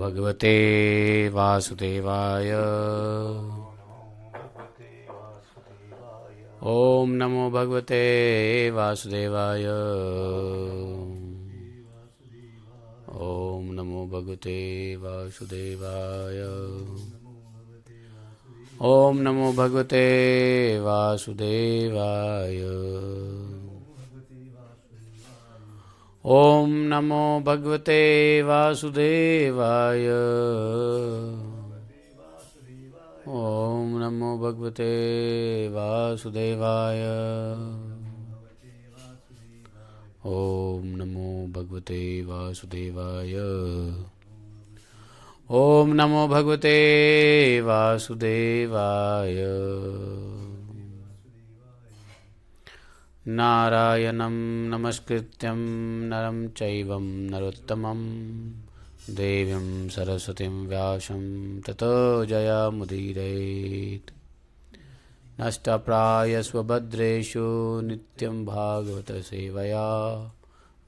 भगवते वासुदेवाय। ओम नमो भगवते वासुदेवाय। ओम नमो भगवते वासुदेवाय। ओम नमो भगवते वासुदेवाय। ओम नमो भगवते वासुदेवाय। ओम नमो भगवते वासुदेवाय। ओम नमो भगवते वासुदेवाय। ओम नमो भगवते वासुदेवाय। नारायणं नमस्कृत्यं नरं चैवं नरोत्तमं देवीं सरस्वतीं व्यासं ततो जयमुदीरयेत्। नष्टप्रायस्वभद्रेषु नित्यं भागवतसेवया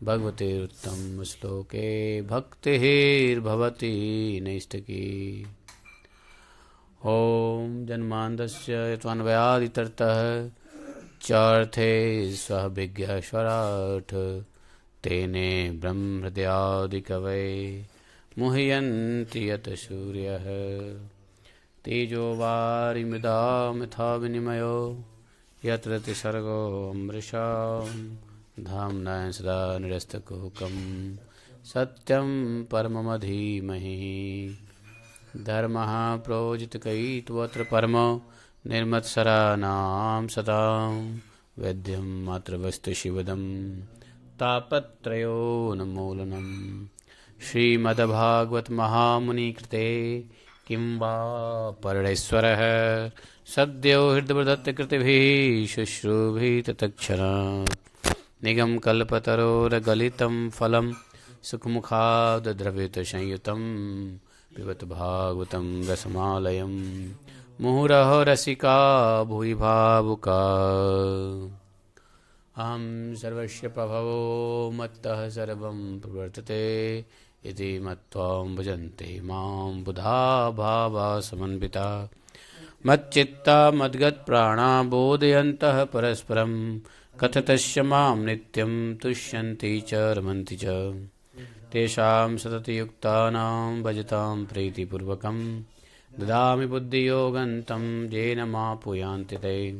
भगवतेरुत्तम श्लोके भक्तिर्भवति नैष्ठिकी। ॐ जन्मान्तस्य त्वन्वयादितरतः चार्थे स्वभिज्ञस्वराट् तेने ब्रह्महृदयादिकवये मुह्यन्ति यत् सूर्यः तेजो वारिमृदां यथा विनिमयो यत्र तिसर्गो अमृषा धाम्ना सदा निरस्तकुहकं सत्यं परममधीमहि। धर्मः प्रोजितकैतवत्र परमो निर्मत्सराणां सदां वैद्यं मातृवस्तु शिवदं तापत्रयोन्मूलनं। श्रीमद्भागवत महामुनिकृते किं वा परमेश्वरः सद्यो हृदयदत्तकृतिभिः शुश्रूभिः तत्क्षणात् निगमकल्पतरोर्गलितं फलं सुखमुखाद्द्रवितसंयुतं पिबत भागवतं रसमालयं मुहुरहो रसिका भुवि भावुका। अहं सर्वस्य प्रभवो मत्तः सर्वं प्रवर्तते इति मत्वा भजन्ते मां बुधा भावा समन्विता मच्चित्ता मद्गतप्राणा बोधयन्तः परस्परं कथयन्तश्च मां नित्यं तुष्यन्ति च रमन्ति च। तेषां सततयुक्तानां भजतां प्रीतिपूर्वकं ददामि बुद्धियोगन्तं येन मापुयान्ति ते।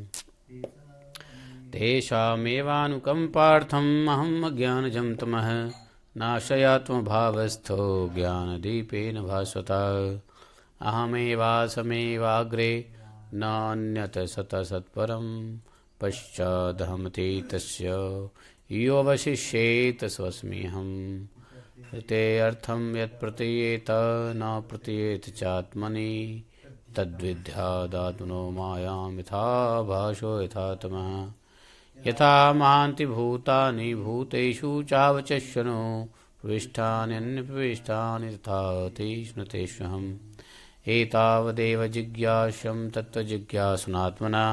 तेषामेवानुकम्पार्थम् अहम् अज्ञानजं तमः नाशयात्मभावस्थो ज्ञानदीपेन भास्वता। अहमेवासमेवाग्रे नान्यत् सतसत्परं पश्चादहमति तस्य योऽवशिष्येत स्वस्म्यहम्। ते अर्थं यत् प्रतीयेत न प्रतीयेत चात्मनि तद्विद्यादात्मनो मायां यथा भासो यथा तमः। यथा महान्ति भूतानि भूतेषु चावचश्यनो प्रविष्टान्यन्यप्रविष्टानि तथा तेषु तेष्वहम्। एतावदेव जिज्ञास्यं तत्त्वजिज्ञासुनात्मना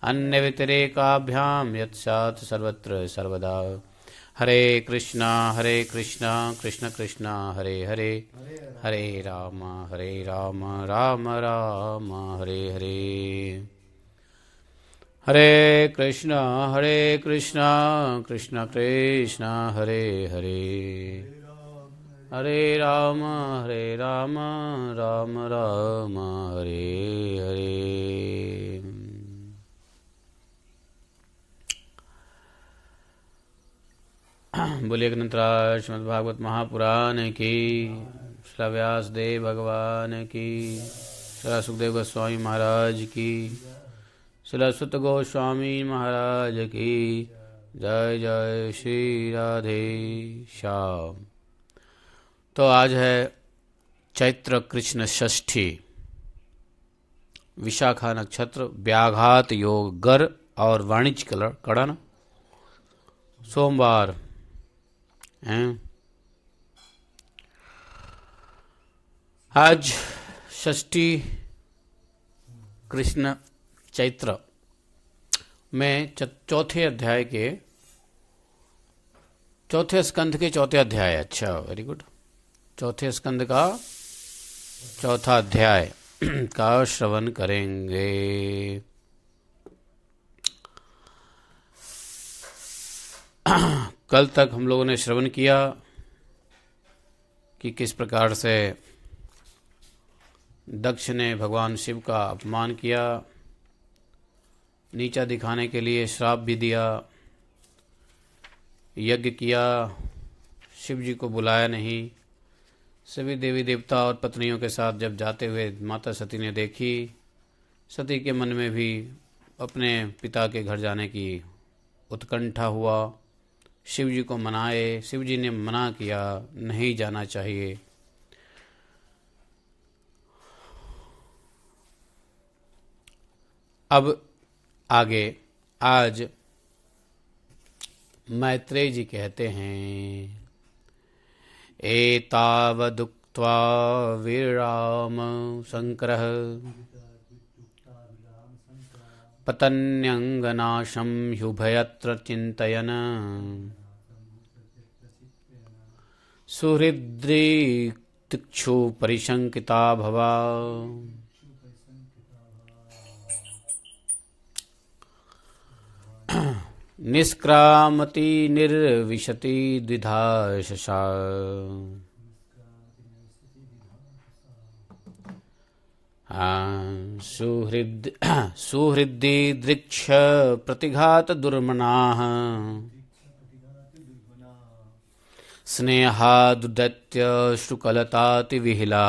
अन्यव्यतिरेकाभ्यां यत्स्यात् सर्वत्र सर्वदा। हरे कृष्णा कृष्ण कृष्ण हरे हरे हरे राम राम राम हरे हरे। हरे कृष्णा कृष्ण कृष्ण हरे हरे हरे राम राम राम हरे हरे। बोलिए ग्रंथराज श्रीमद्भागवत महापुराण की, श्री व्यासदेव भगवान की, श्री सुखदेव गोस्वामी महाराज की, श्री सुत गोस्वामी महाराज की जय जय श्री राधे श्याम। तो आज है चैत्र कृष्ण षष्ठी, विशाखा नक्षत्र, व्याघात योग, गर और वाणिज्य कड़न, सोमवार हैं। आज षष्ठी कृष्ण चैत्र में चौथे अध्याय के चौथे स्कंध के चौथे अध्याय। अच्छा, वेरी गुड। चौथे स्कंद का चौथा अध्याय का श्रवण करेंगे। कल तक हम लोगों ने श्रवण किया कि किस प्रकार से दक्ष ने भगवान शिव का अपमान किया, नीचा दिखाने के लिए श्राप भी दिया, यज्ञ किया, शिव जी को बुलाया नहीं। सभी देवी देवता और पत्नियों के साथ जब जाते हुए माता सती ने देखी, सती के मन में भी अपने पिता के घर जाने की उत्कंठा हुआ। शिव जी को मनाए, शिव जी ने मना किया, नहीं जाना चाहिए। अब आगे आज मैत्रेय जी कहते हैं, एतावदुक्त्वा विराम शंकरः पतन्यंगनाशं ह्युभयत्र चिन्तयन् सुहृद्दिक्षु परिशंकिता भवा। निष्क्रामति निर्विशति द्विधा शशा सुहृदि दृक्ष प्रतिघात दुर्मनाः स्नेहादुदैत्य शुकलताति विहिला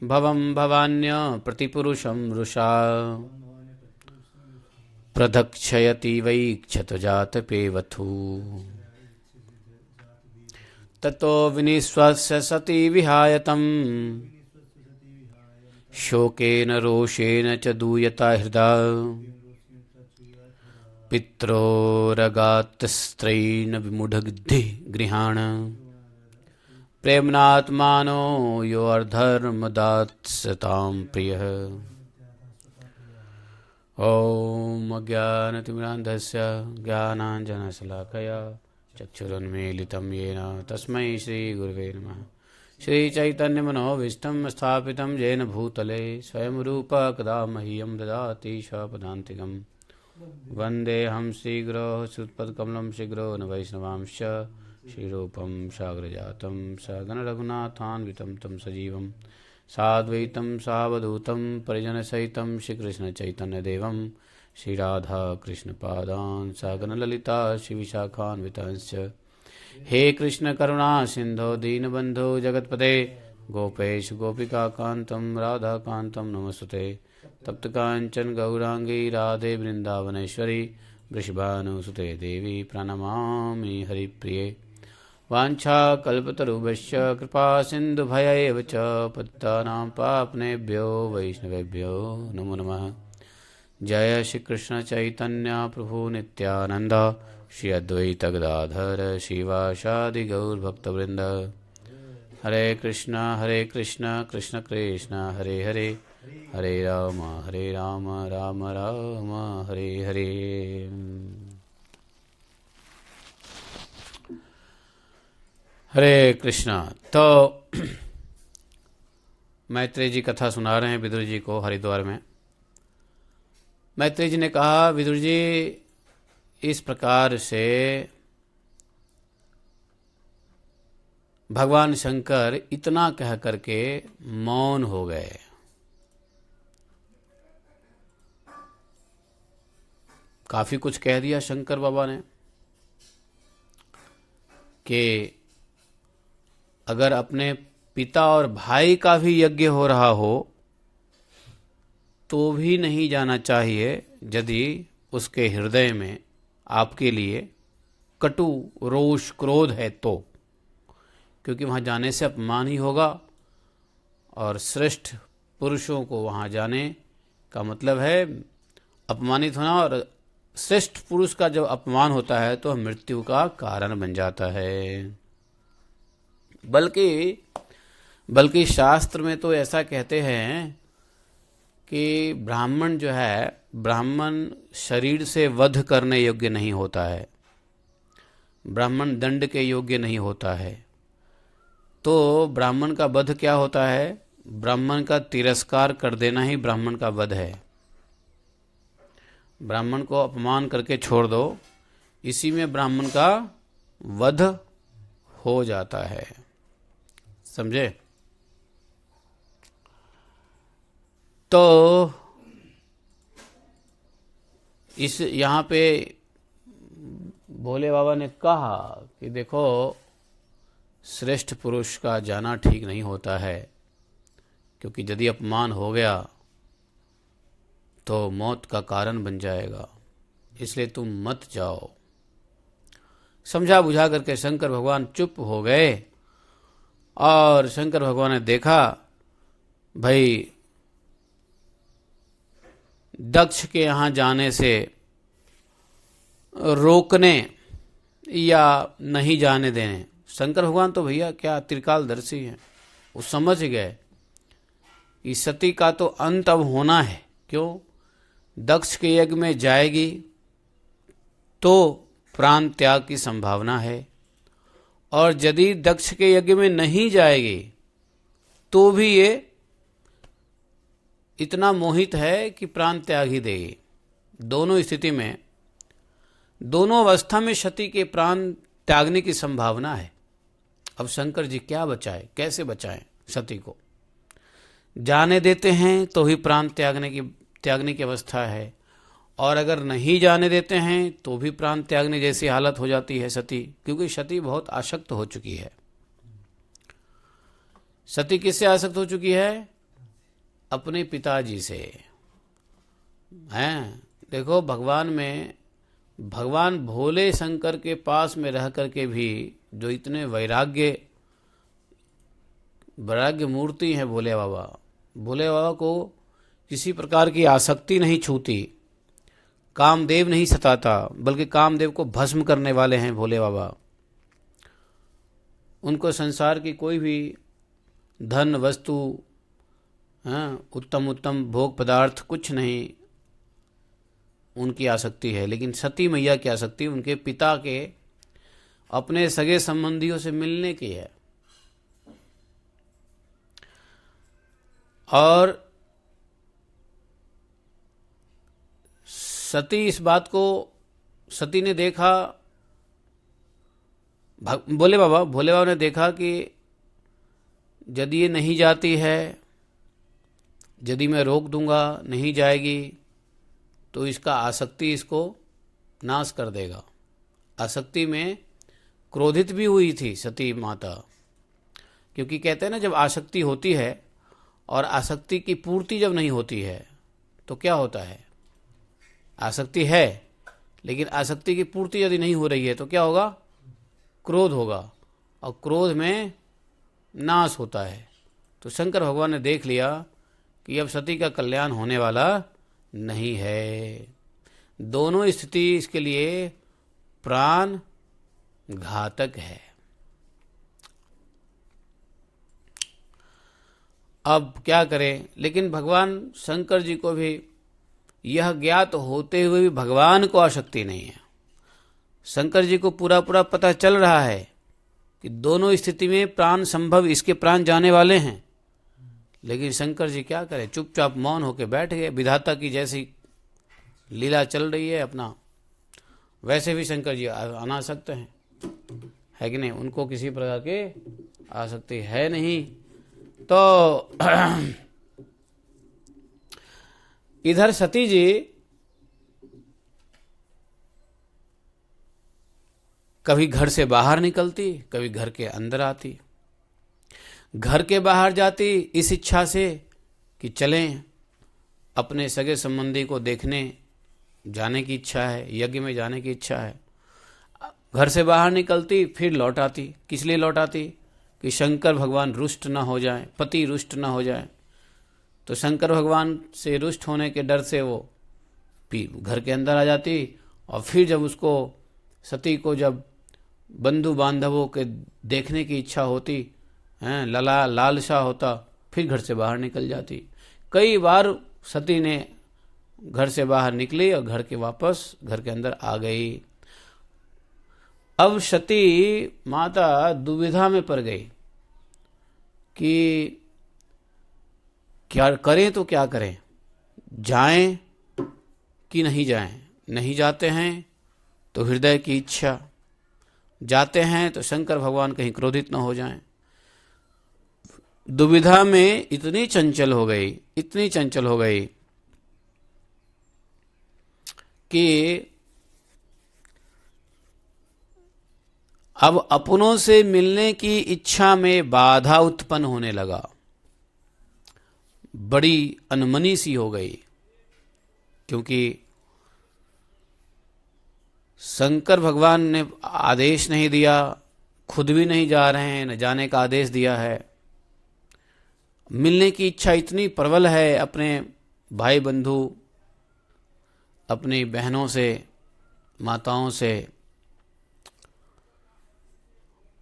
भवं भवान्य प्रतिपुरुषं रुषा प्रदक्षयति वै क्षतजातपेवथु ततो विनिश्वस्य सती विहायतं शोकेन रोषेण च दूयता हृदा पित्रोरगात्स्त्रैण विमूढगृद्धि गृहाण प्रेम्नात्मानो यो अर्धर्मदात्सतां प्रियः। ॐ अज्ञानतिमिरान्धस्य ज्ञानाञ्जनशलाकया चक्षुरुन्मीलितं येन तस्मै श्रीगुरवे नमः। श्रीचैतन्यमनोभीष्टं स्थापितं येन भूतले स्वयं रूप कदा मह्यं ददाति स्वपदान्तिकं। वन्देऽहं श्रीगुरोः श्रुतपदकमलं शीघ्रो न वैष्णवांश्च श्रीरूपं साग्रजातं सगणरघुनाथान्वितं तं सजीवं साद्वैतं सावधूतं परिजनसहितं श्रीकृष्णचैतन्यदेवं श्रीराधाकृष्णपादान् सगणललिता श्रीविशाखान्वितांश्च। हे कृष्ण करुणा सिंधो दीनबंधो जगतपते गोपेश गोपिकाकान्तं राधाकान्तं नमस्ते। तप्त कांचन गौरांगी राधे वृंदावनेश्वरी वृषभानुसुते देवी प्रणमामि हरिप्रिये। वाञ्छाकल्पतरुभ्यश्च कृपा सिन्धुभयैव च पतितानां पावनेभ्यो वैष्णवेभ्यो नमो नमः। जय श्री कृष्ण चैतन्य प्रभु नित्यानंद श्री अद्वैत गदाधर शिवासादि गौर भक्तवृंद। हरे कृष्ण कृष्ण कृष्ण हरे हरे हरे राम राम राम हरे हरे। हरे कृष्णा। तो मैत्रेय जी कथा सुना रहे हैं विदुर जी को हरिद्वार में। मैत्रेय जी ने कहा, विदुर जी इस प्रकार से भगवान शंकर इतना कह करके मौन हो गए। काफी कुछ कह दिया शंकर बाबा ने कि अगर अपने पिता और भाई का भी यज्ञ हो रहा हो तो भी नहीं जाना चाहिए यदि उसके हृदय में आपके लिए कटु रोष क्रोध है तो, क्योंकि वहाँ जाने से अपमान ही होगा और श्रेष्ठ पुरुषों को वहाँ जाने का मतलब है अपमानित होना, और श्रेष्ठ पुरुष का जब अपमान होता है तो मृत्यु का कारण बन जाता है। बल्कि शास्त्र में तो ऐसा कहते हैं कि ब्राह्मण जो है, ब्राह्मण शरीर से वध करने योग्य नहीं होता है, ब्राह्मण दंड के योग्य नहीं होता है, तो ब्राह्मण का वध क्या होता है? ब्राह्मण का तिरस्कार कर देना ही ब्राह्मण का वध है। ब्राह्मण को अपमान करके छोड़ दो, इसी में ब्राह्मण का वध हो जाता है। समझे? तो इस यहाँ पे भोले बाबा ने कहा कि देखो, श्रेष्ठ पुरुष का जाना ठीक नहीं होता है, क्योंकि यदि अपमान हो गया तो मौत का कारण बन जाएगा, इसलिए तुम मत जाओ। समझा बुझा करके शंकर भगवान चुप हो गए। और शंकर भगवान ने देखा भाई दक्ष के यहाँ जाने से रोकने या नहीं जाने देने, शंकर भगवान तो भैया क्या त्रिकालदर्शी हैं, वो समझ गए कि सती का तो अंत अब होना है। क्यों? दक्ष के यज्ञ में जाएगी तो प्राण त्याग की संभावना है, और यदि दक्ष के यज्ञ में नहीं जाएगी तो भी ये इतना मोहित है कि प्राण त्याग ही देगी। दोनों स्थिति में, दोनों अवस्था में सती के प्राण त्यागने की संभावना है। अब शंकर जी क्या बचाए, कैसे बचाएं सती को? जाने देते हैं तो ही प्राण त्यागने की अवस्था है, और अगर नहीं जाने देते हैं तो भी प्राण त्यागने जैसी हालत हो जाती है सती, क्योंकि सती बहुत आसक्त हो चुकी है। सती किससे आसक्त हो चुकी है? अपने पिताजी से। हैं? देखो, भगवान भोले शंकर के पास में रह करके भी जो इतने वैराग्य मूर्ति है भोले बाबा को किसी प्रकार की आसक्ति नहीं छूती, कामदेव नहीं सताता, बल्कि कामदेव को भस्म करने वाले हैं भोले बाबा। उनको संसार की कोई भी धन वस्तु, उत्तम उत्तम भोग पदार्थ कुछ नहीं उनकी आसक्ति है, लेकिन सती मैया की आसक्ति उनके पिता के अपने सगे संबंधियों से मिलने की है। और सती ने देखा, भोले बाबा ने देखा कि यदि ये नहीं जाती है, यदि मैं रोक दूंगा, नहीं जाएगी, तो इसका आसक्ति इसको नाश कर देगा। आसक्ति में क्रोधित भी हुई थी सती माता, क्योंकि कहते हैं ना, जब आसक्ति होती है और आसक्ति की पूर्ति जब नहीं होती है तो क्या होता है? आसक्ति है, लेकिन आसक्ति की पूर्ति यदि नहीं हो रही है तो क्या होगा? क्रोध होगा, और क्रोध में नाश होता है। तो शंकर भगवान ने देख लिया कि अब सती का कल्याण होने वाला नहीं है। दोनों स्थिति इसके लिए प्राण घातक है। अब क्या करें? लेकिन भगवान शंकर जी को भी यह ज्ञात होते हुए भी भगवान को आसक्ति नहीं है। शंकर जी को पूरा पता चल रहा है कि दोनों स्थिति में प्राण संभव, इसके प्राण जाने वाले हैं, लेकिन शंकर जी क्या करें? चुपचाप मौन होकर बैठ गए। विधाता की जैसी लीला चल रही है अपना, वैसे भी शंकर जी अनासक्त हैं, है कि नहीं? उनको किसी प्रकार के आसक्ति है नहीं। तो इधर सती जी कभी घर से बाहर निकलती, कभी घर के अंदर आती। घर के बाहर जाती इस इच्छा से कि चलें, अपने सगे संबंधी को देखने जाने की इच्छा है, यज्ञ में जाने की इच्छा है। घर से बाहर निकलती, फिर लौट आती। किस लिए लौट आती? कि शंकर भगवान रुष्ट ना हो जाए, पति रुष्ट ना हो जाए। तो शंकर भगवान से रुष्ट होने के डर से वो घर के अंदर आ जाती, और फिर जब उसको, सती को जब बंधु बांधवों के देखने की इच्छा होती, लालसा होता, फिर घर से बाहर निकल जाती। कई बार सती ने घर से बाहर निकली और वापस घर के अंदर आ गई। अब सती माता दुविधा में पड़ गई कि क्या करें तो क्या करें, जाएं कि नहीं जाएं। नहीं जाते हैं तो हृदय की इच्छा, जाते हैं तो शंकर भगवान कहीं क्रोधित न हो जाएं। दुविधा में इतनी चंचल हो गई, इतनी चंचल हो गई कि अब अपनों से मिलने की इच्छा में बाधा उत्पन्न होने लगा, बड़ी अनमनी सी हो गई, क्योंकि शंकर भगवान ने आदेश नहीं दिया, खुद भी नहीं जा रहे हैं, न जाने का आदेश दिया है। मिलने की इच्छा इतनी प्रबल है अपने भाई बंधु, अपनी बहनों से, माताओं से,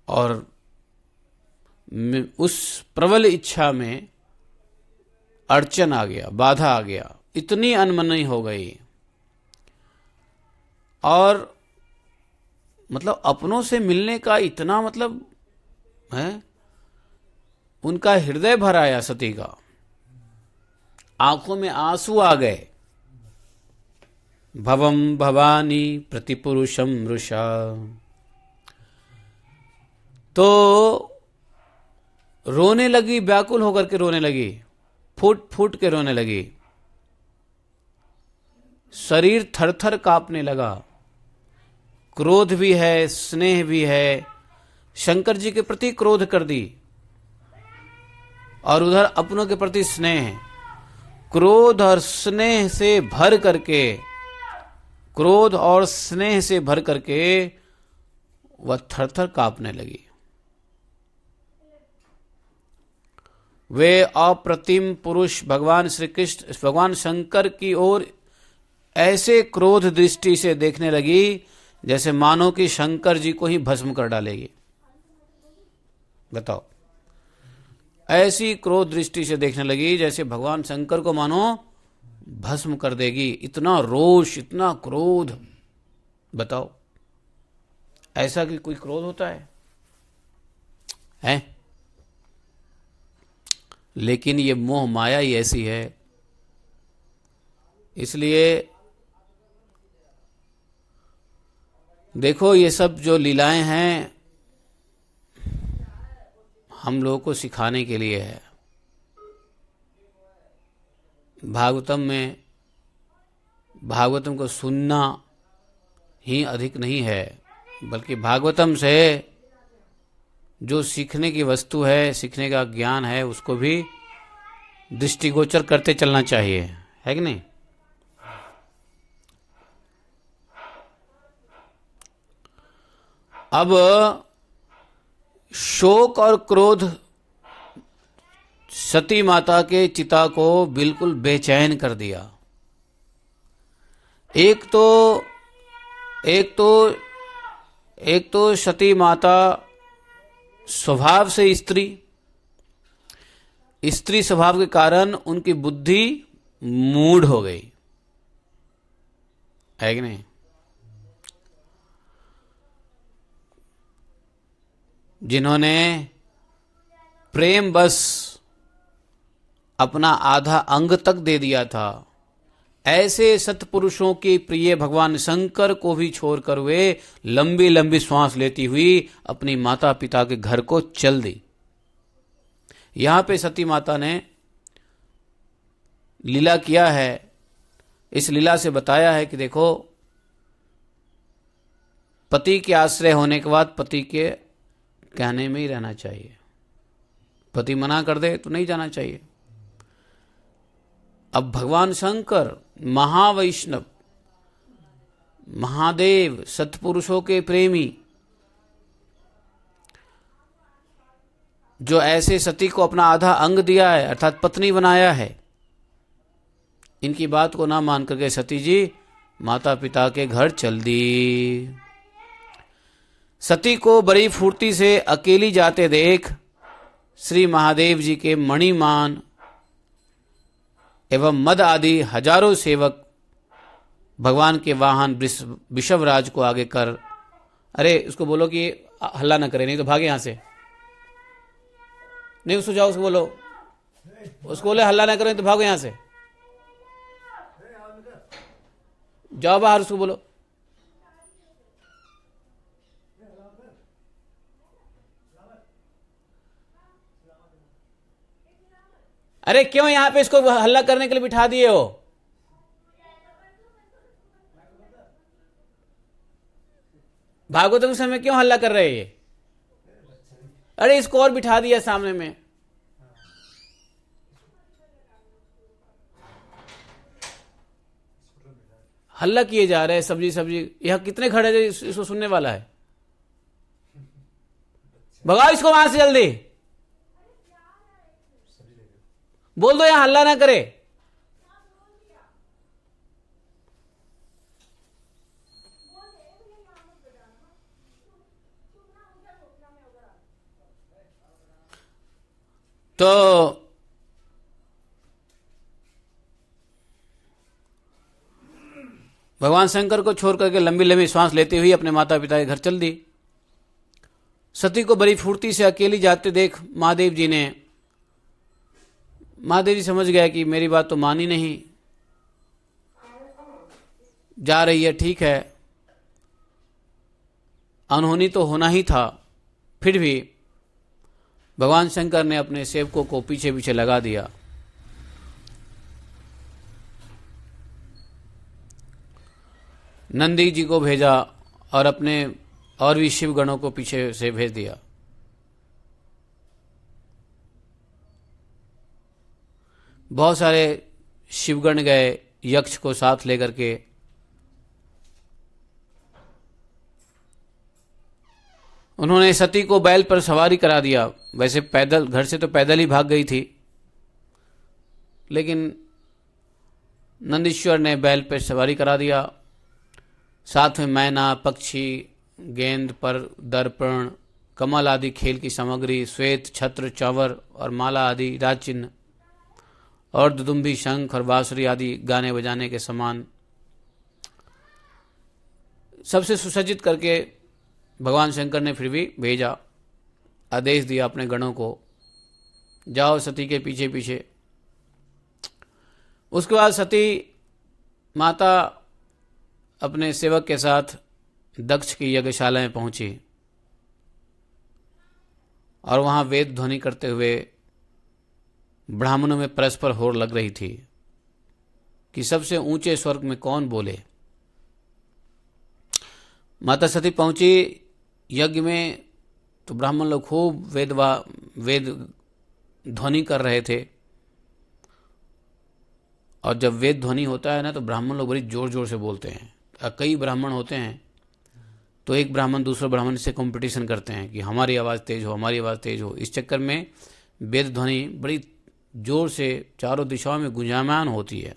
और उस प्रबल इच्छा में अड़चन आ गया, बाधा आ गया, इतनी अनमनी हो गई। और मतलब अपनों से मिलने का इतना मतलब है, उनका हृदय भर आया सती का, आंखों में आंसू आ गए। भवम भवानी प्रतिपुरुषम मृषा, तो रोने लगी, व्याकुल होकर के रोने लगी, फूट फूट के रोने लगी, शरीर थर थर कांपने लगा। क्रोध भी है, स्नेह भी है, शंकर जी के प्रति क्रोध कर दी और उधर अपनों के प्रति स्नेह। क्रोध और स्नेह से भर करके, क्रोध और स्नेह से भर करके वह थर थर कांपने लगी। वे अप्रतिम पुरुष भगवान श्री कृष्ण, भगवान शंकर की ओर ऐसे क्रोध दृष्टि से देखने लगी जैसे मानो कि शंकर जी को ही भस्म कर डालेगी। बताओ, ऐसी क्रोध दृष्टि से देखने लगी जैसे भगवान शंकर को मानो भस्म कर देगी। इतना रोष, इतना क्रोध। बताओ, ऐसा कि कोई क्रोध होता है? लेकिन ये मोह माया ही ऐसी है। इसलिए देखो, ये सब जो लीलाएं हैं हम लोगों को सिखाने के लिए है। भागवतम में, भागवतम को सुनना ही अधिक नहीं है, बल्कि भागवतम से जो सीखने की वस्तु है, सीखने का ज्ञान है, उसको भी दृष्टिगोचर करते चलना चाहिए, है कि नहीं? अब शोक और क्रोध सती माता के चिता को बिल्कुल बेचैन कर दिया। एक तो सती माता स्वभाव से स्त्री स्वभाव के कारण उनकी बुद्धि मूढ़ हो गई, है कि नहीं? जिन्होंने प्रेम बस अपना आधा अंग तक दे दिया था, ऐसे सत्पुरुषों के प्रिय भगवान शंकर को भी छोड़कर वे लंबी लंबी श्वास लेती हुई अपनी माता पिता के घर को चल दी। यहां पे सती माता ने लीला किया है। इस लीला से बताया है कि देखो, पति के आश्रय होने के बाद पति के कहने में ही रहना चाहिए। पति मना कर दे तो नहीं जाना चाहिए। अब भगवान शंकर महावैष्णव, महादेव, सत्पुरुषों के प्रेमी, जो ऐसे सती को अपना आधा अंग दिया है, अर्थात पत्नी बनाया है, इनकी बात को ना मान करके सती जी माता पिता के घर चल दी। सती को बड़ी फुर्ती से अकेली जाते देख श्री महादेव जी के मणिमान एवं मद आदि हजारों सेवक भगवान के वाहन वृषभराज को आगे कर, अरे उसको बोलो कि हल्ला न करे, नहीं तो भागे यहां से, नहीं उसको जाओ, उसको बोलो, उसको बोले हल्ला ना करो तो भागो यहां से, जाओ बाहर, उसको बोलो। अरे क्यों यहां पे इसको हल्ला करने के लिए बिठा दिए हो? भागो तुम, समय क्यों हल्ला कर रहे हैं ये? अरे इसको और बिठा दिया सामने में। हल्ला किए जा रहे हैं, सब्जी सब्जी, यहां कितने खड़े थे इसको सुनने वाला है? भगाओ इसको वहां से जल्दी, बोल दो यहां हल्ला ना करे। तो भगवान शंकर को छोड़ करके लंबी लंबी श्वास लेती हुई अपने माता पिता के घर चल दी। सती को बड़ी फुर्ती से अकेली जाते देख महादेव जी समझ गया कि मेरी बात तो मानी नहीं, जा रही है ठीक है, अनहोनी तो होना ही था। फिर भी भगवान शंकर ने अपने सेवकों को पीछे पीछे लगा दिया। नंदी जी को भेजा और अपने और भी शिवगणों को पीछे से भेज दिया। बहुत सारे शिवगण गए यक्ष को साथ लेकर के। उन्होंने सती को बैल पर सवारी करा दिया। वैसे पैदल, घर से तो पैदल ही भाग गई थी, लेकिन नंदीश्वर ने बैल पर सवारी करा दिया। साथ में मैना, पक्षी, गेंद पर दर्पण, कमल आदि खेल की सामग्री, श्वेत छत्र, चावर और माला आदि राजचिन्ह और दुदुम्भी, शंख और बांसुरी आदि गाने बजाने के सामान सबसे सुसज्जित करके भगवान शंकर ने फिर भी भेजा, आदेश दिया अपने गणों को, जाओ सती के पीछे पीछे। उसके बाद सती माता अपने सेवक के साथ दक्ष की यज्ञशाला में पहुंची और वहां वेद ध्वनि करते हुए ब्राह्मणों में परस्पर होड़ लग रही थी कि सबसे ऊंचे स्वर्ग में कौन बोले। माता सती पहुंची यज्ञ में तो ब्राह्मण लोग खूब वेद ध्वनि कर रहे थे। और जब वेद ध्वनि होता है ना तो ब्राह्मण लोग बड़ी जोर जोर से बोलते हैं। कई ब्राह्मण होते हैं तो एक ब्राह्मण दूसरे ब्राह्मण से कंपटीशन करते हैं कि हमारी आवाज़ तेज हो, हमारी आवाज़ तेज हो। इस चक्कर में वेद ध्वनि बड़ी जोर से चारों दिशाओं में गुंजायमान होती है।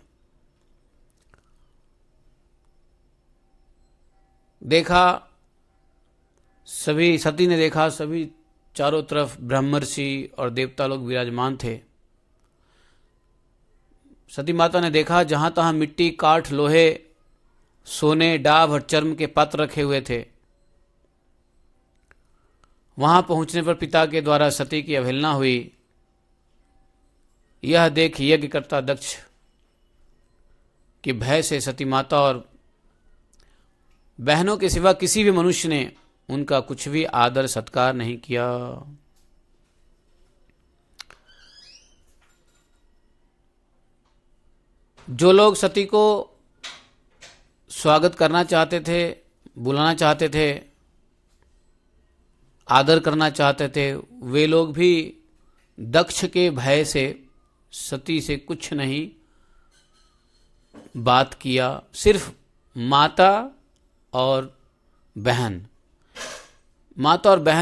देखा, सती ने देखा, सभी चारों तरफ ब्रह्मर्षि और देवता लोग विराजमान थे। सती माता ने देखा जहां तहां मिट्टी, काठ, लोहे, सोने, डाब और चर्म के पात्र रखे हुए थे। वहां पहुंचने पर पिता के द्वारा सती की अवहेलना हुई। यह देख यज्ञकर्ता दक्ष की भय से सती माता और बहनों के सिवा किसी भी मनुष्य ने उनका कुछ भी आदर सत्कार नहीं किया। जो लोग सती को स्वागत करना चाहते थे, बुलाना चाहते थे, आदर करना चाहते थे, वे लोग भी दक्ष के भय से सती से कुछ नहीं बात किया। सिर्फ माता और बहन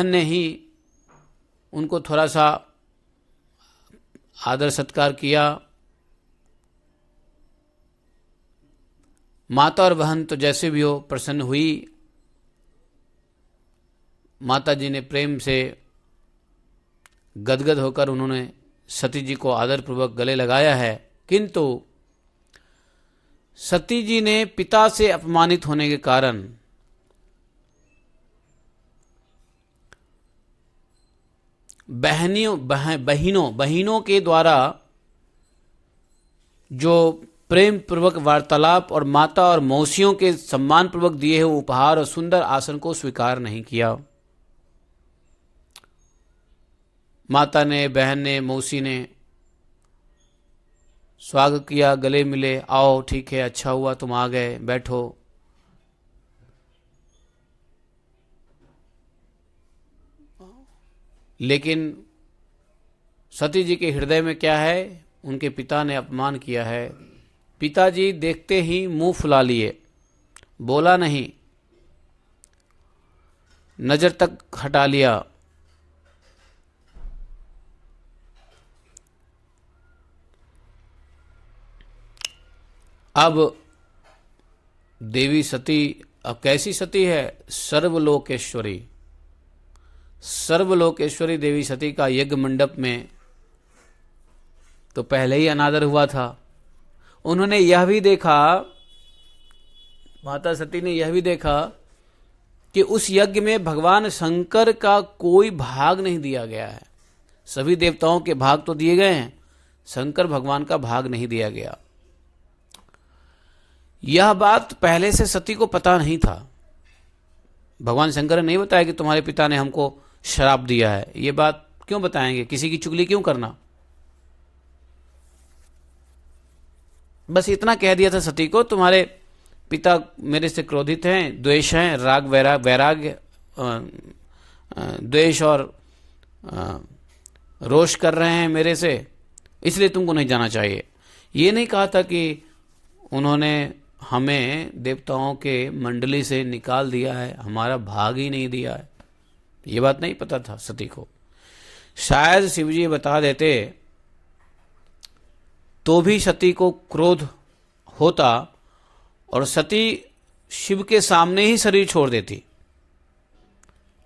ने ही उनको थोड़ा सा आदर सत्कार किया। माता और बहन तो जैसे भी हो प्रसन्न हुई। माता जी ने प्रेम से गदगद होकर उन्होंने सती जी को आदरपूर्वक गले लगाया है, किंतु सती जी ने पिता से अपमानित होने के कारण बहनों के द्वारा जो प्रेम पूर्वक वार्तालाप और माता और मौसियों के सम्मान पूर्वक दिए हुए उपहार और सुंदर आसन को स्वीकार नहीं किया। माता ने, बहन ने, मौसी ने स्वागत किया, गले मिले, आओ ठीक है, अच्छा हुआ तुम आ गए, बैठो। लेकिन सती जी के हृदय में क्या है? उनके पिता ने अपमान किया है। पिताजी देखते ही मुंह फुला लिए, बोला नहीं, नजर तक हटा लिया। अब देवी सती, अब कैसी सती है? सर्वलोकेश्वरी। सर्वलोकेश्वरी देवी सती का यज्ञ मंडप में तो पहले ही अनादर हुआ था। उन्होंने यह भी देखा, माता सती ने यह भी देखा कि उस यज्ञ में भगवान शंकर का कोई भाग नहीं दिया गया है। सभी देवताओं के भाग तो दिए गए हैं, शंकर भगवान का भाग नहीं दिया गया। यह बात पहले से सती को पता नहीं था। भगवान शंकर ने नहीं बताया कि तुम्हारे पिता ने हमको श्राप दिया है। ये बात क्यों बताएंगे? किसी की चुगली क्यों करना? बस इतना कह दिया था सती को, तुम्हारे पिता मेरे से क्रोधित हैं, द्वेष हैं, राग वैराग्य द्वेष और रोष कर रहे हैं मेरे से, इसलिए तुमको नहीं जाना चाहिए। ये नहीं कहा था कि उन्होंने हमें देवताओं के मंडली से निकाल दिया है, हमारा भाग ही नहीं दिया है। ये बात नहीं पता था सती को। शायद शिवजी बता देते तो भी सती को क्रोध होता और सती शिव के सामने ही शरीर छोड़ देती।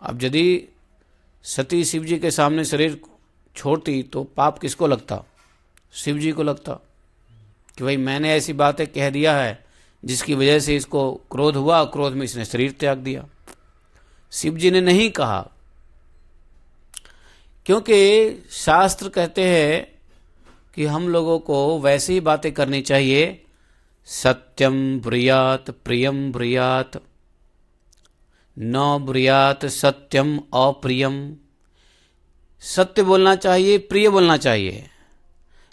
अब यदि सती शिव जी के सामने शरीर छोड़ती तो पाप किसको लगता? शिव जी को लगता कि भाई मैंने ऐसी बातें कह दिया है जिसकी वजह से इसको क्रोध हुआ, क्रोध में इसने शरीर त्याग दिया। शिव जी ने नहीं कहा, क्योंकि शास्त्र कहते हैं कि हम लोगों को वैसी ही बातें करनी चाहिए। सत्यम ब्रूयात प्रियम ब्रूयात, न ब्रूयात सत्यम अप्रियम। सत्य बोलना चाहिए, प्रिय बोलना चाहिए,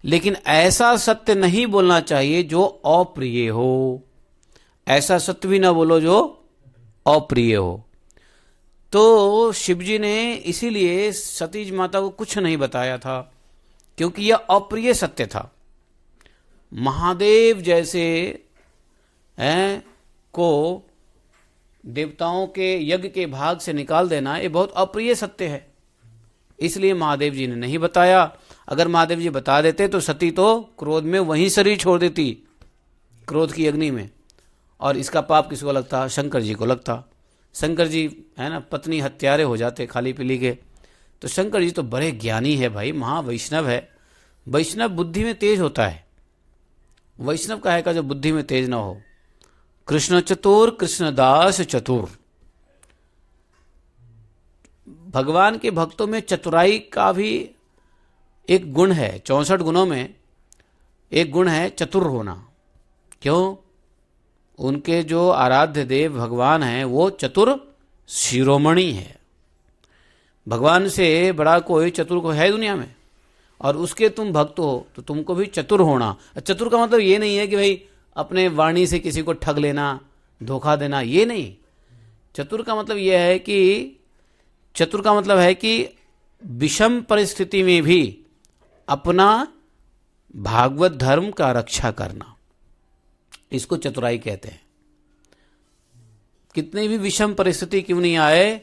लेकिन ऐसा सत्य नहीं बोलना चाहिए जो अप्रिय हो। ऐसा सत्य भी ना बोलो जो अप्रिय हो। तो शिवजी ने इसीलिए सती माता को कुछ नहीं बताया था, क्योंकि यह अप्रिय सत्य था। महादेव जैसे को देवताओं के यज्ञ के भाग से निकाल देना ये बहुत अप्रिय सत्य है। इसलिए महादेव जी ने नहीं बताया। अगर महादेव जी बता देते तो सती तो क्रोध में वहीं शरीर छोड़ देती, क्रोध की अग्नि में, और इसका पाप किसको लगता? शंकर जी को लगता। शंकर जी है ना, पत्नी हत्यारे हो जाते खाली पीली के। तो शंकर जी तो बड़े ज्ञानी है भाई, महावैष्णव है। वैष्णव बुद्धि में तेज होता है। वैष्णव का है का जो बुद्धि में तेज ना हो। कृष्ण चतुर कृष्णदास चतुर। भगवान के भक्तों में चतुराई का भी एक गुण है। 64 गुणों में एक गुण है चतुर होना। क्यों? उनके जो आराध्य देव भगवान हैं वो चतुर शिरोमणि है। भगवान से बड़ा कोई चतुर को है दुनिया में, और उसके तुम भक्त हो तो तुमको भी चतुर होना। चतुर का मतलब ये नहीं है कि भाई अपने वाणी से किसी को ठग लेना, धोखा देना, ये नहीं। चतुर का मतलब यह है कि चतुर का मतलब है कि विषम परिस्थिति में भी अपना भागवत धर्म का रक्षा करना, इसको चतुराई कहते हैं। कितनी भी विषम परिस्थिति क्यों नहीं आए,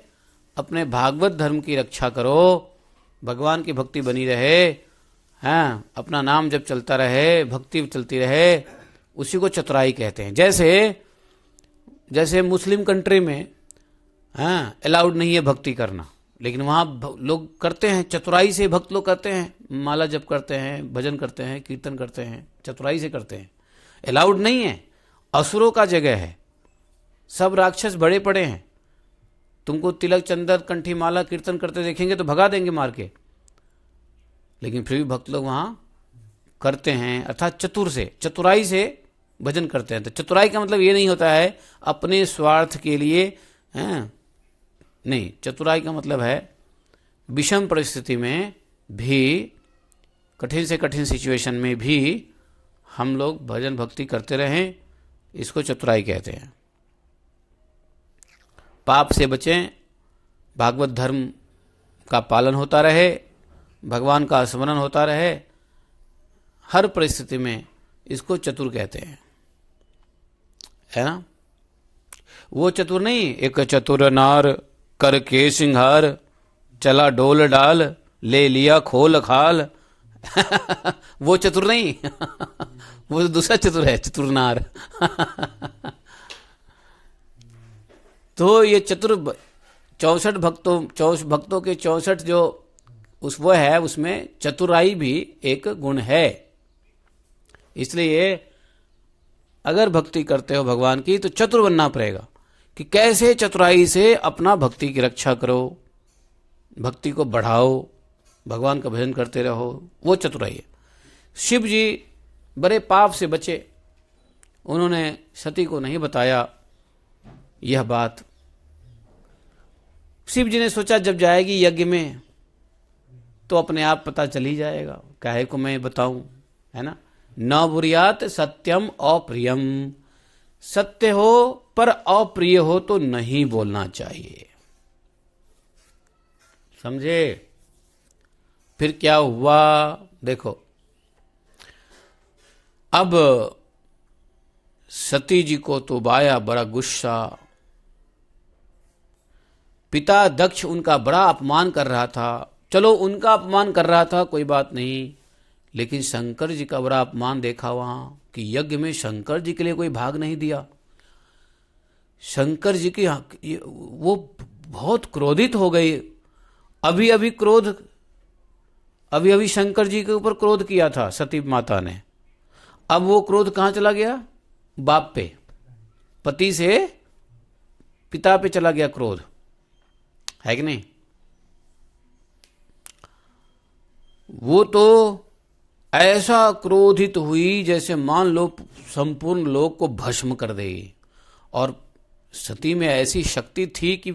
अपने भागवत धर्म की रक्षा करो, भगवान की भक्ति बनी रहे, हैं, अपना नाम जब चलता रहे, भक्ति चलती रहे, उसी को चतुराई कहते हैं। जैसे मुस्लिम कंट्री में अलाउड नहीं है भक्ति करना, लेकिन वहाँ लोग करते हैं, चतुराई से भक्त लोग करते हैं, माला जप करते हैं, भजन करते हैं, कीर्तन करते हैं, चतुराई से करते हैं। अलाउड नहीं है, असुरों का जगह है, सब राक्षस बड़े पड़े हैं। तुमको तिलक चंदन कंठी माला कीर्तन करते देखेंगे तो भगा देंगे मार के, लेकिन फिर भी भक्त लोग वहाँ करते हैं, अर्थात चतुराई से भजन करते हैं। तो चतुराई का मतलब ये नहीं होता है अपने स्वार्थ के लिए, हैं नहीं, चतुराई का मतलब है विषम परिस्थिति में भी, कठिन से कठिन सिचुएशन में भी हम लोग भजन भक्ति करते रहें, इसको चतुराई कहते हैं। पाप से बचें, भागवत धर्म का पालन होता रहे, भगवान का स्मरण होता रहे हर परिस्थिति में, इसको चतुर कहते हैं, है ना। वो चतुर नहीं, एक चतुर नार करके सिंहार, चला डोल डाल ले लिया खोल खाल वो चतुर नहीं वो तो दूसरा चतुर है, चतुर नार तो ये चतुर 64 भक्तों के 64 जो वो है, उसमें चतुराई भी एक गुण है। इसलिए अगर भक्ति करते हो भगवान की तो चतुर बनना पड़ेगा कि कैसे चतुराई से अपना भक्ति की रक्षा करो, भक्ति को बढ़ाओ, भगवान का भजन करते रहो, वो चतुराई है। शिव जी बड़े पाप से बचे, उन्होंने सती को नहीं बताया यह बात। शिव जी ने सोचा जब जाएगी यज्ञ में तो अपने आप पता चल ही जाएगा, काहे को मैं बताऊं, है ना। न बुरियात सत्यम अप्रियम, सत्य हो पर अप्रिय हो तो नहीं बोलना चाहिए, समझे। फिर क्या हुआ देखो, अब सती जी को तो आया बड़ा गुस्सा। पिता दक्ष उनका बड़ा अपमान कर रहा था, चलो उनका अपमान कर रहा था कोई बात नहीं, लेकिन शंकर जी का बड़ा अपमान देखा वहां कि यज्ञ में शंकर जी के लिए कोई भाग नहीं दिया। शंकर जी की वो बहुत क्रोधित हो गई। अभी अभी शंकर जी के ऊपर क्रोध किया था सती माता ने, अब वो क्रोध कहां चला गया, बाप पे, पति से पिता पे चला गया क्रोध, है कि नहीं। वो तो ऐसा क्रोधित हुई जैसे मान लो संपूर्ण लोक को भस्म कर देगी, और सती में ऐसी शक्ति थी कि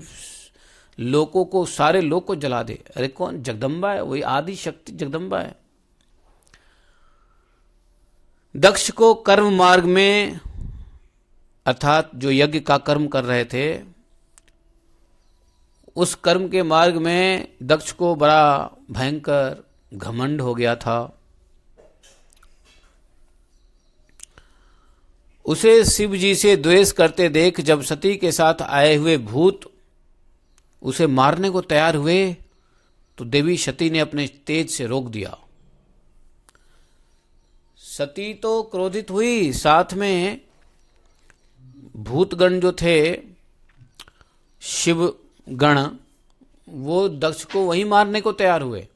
लोकों को, सारे लोक को जला दे। अरे कौन, जगदम्बा है, वही आदि शक्ति जगदम्बा है। दक्ष को कर्म मार्ग में, अर्थात जो यज्ञ का कर्म कर रहे थे, उस कर्म के मार्ग में दक्ष को बड़ा भयंकर घमंड हो गया था। उसे शिव जी से द्वेष करते देख जब सती के साथ आए हुए भूत उसे मारने को तैयार हुए तो देवी सती ने अपने तेज से रोक दिया। सती तो क्रोधित हुई, साथ में भूतगण जो थे, शिव गण, वो दक्ष को वहीं मारने को तैयार हुए।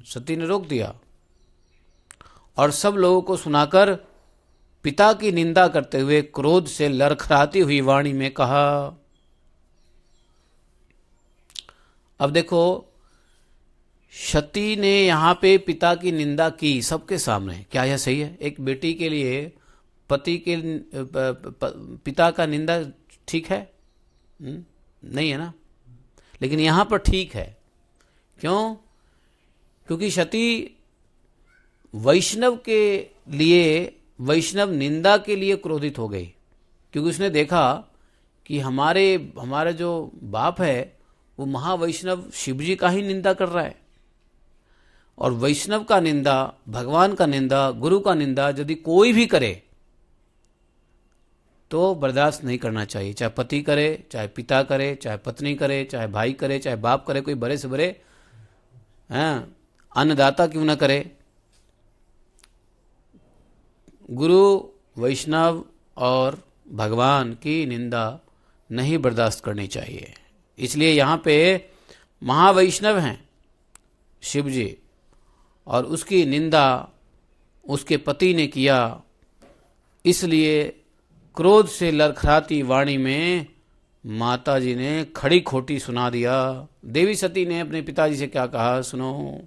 सती ने रोक दिया और सब लोगों को सुनाकर पिता की निंदा करते हुए क्रोध से लड़खड़ाती हुई वाणी में कहा। अब देखो, सती ने यहां पे पिता की निंदा की सबके सामने, क्या यह सही है? एक बेटी के लिए पति के पिता का निंदा ठीक है? नहीं है ना। लेकिन यहां पर ठीक है। क्यों? क्योंकि सती वैष्णव के लिए, वैष्णव निंदा के लिए क्रोधित हो गई, क्योंकि उसने देखा कि हमारे जो बाप है वो महावैष्णव शिव जी का ही निंदा कर रहा है, और वैष्णव का निंदा, भगवान का निंदा, गुरु का निंदा यदि कोई भी करे तो बर्दाश्त नहीं करना चाहिए। चाहे पति करे, चाहे पिता करे, चाहे पत्नी करे, चाहे भाई करे, चाहे बाप करे, कोई बड़े से बड़े अन्नदाता क्यों ना करे। गुरु, वैष्णव और भगवान की निंदा नहीं बर्दाश्त करनी चाहिए। इसलिए यहाँ पे महावैष्णव हैं शिव जी, और उसकी निंदा उसके पति ने किया। इसलिए क्रोध से लड़खड़ाती वाणी में माता जी ने खड़ी खोटी सुना दिया। देवी सती ने अपने पिताजी से क्या कहा, सुनो।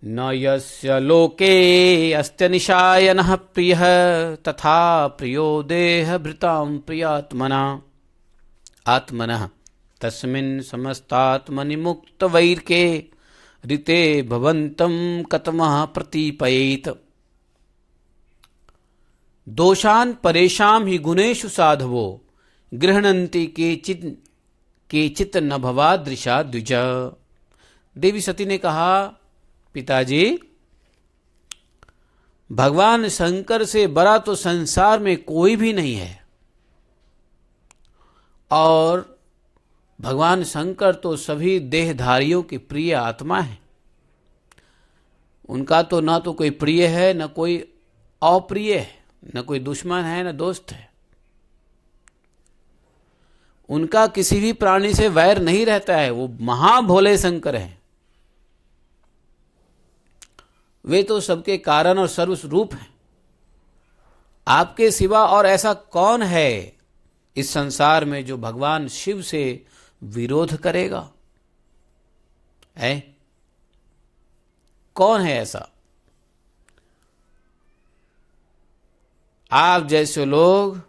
न यस्य लोके अस्त्य निशायनः प्रियः तथा प्रियो देहभृतां प्रियात्मना आत्मनः तस्मिन् समस्तात्मनि मुक्तवैर्के ऋते भवन्तं कतमः प्रतीपयेत्। दोषान् परेषां हि गुणेषु साधवो गृह्णन्ति केचित् न भवादृशा द्विज। देवी सती ने कहा, पिताजी, भगवान शंकर से बड़ा तो संसार में कोई भी नहीं है, और भगवान शंकर तो सभी देहधारियों की प्रिय आत्मा है। उनका तो ना तो कोई प्रिय है, न कोई अप्रिय है, न कोई दुश्मन है, न दोस्त है। उनका किसी भी प्राणी से वैर नहीं रहता है। वो महाभोले शंकर हैं। वे तो सबके कारण और सर्वस्वरूप हैं। आपके सिवा और ऐसा कौन है इस संसार में जो भगवान शिव से विरोध करेगा? है कौन है ऐसा? आप जैसे लोग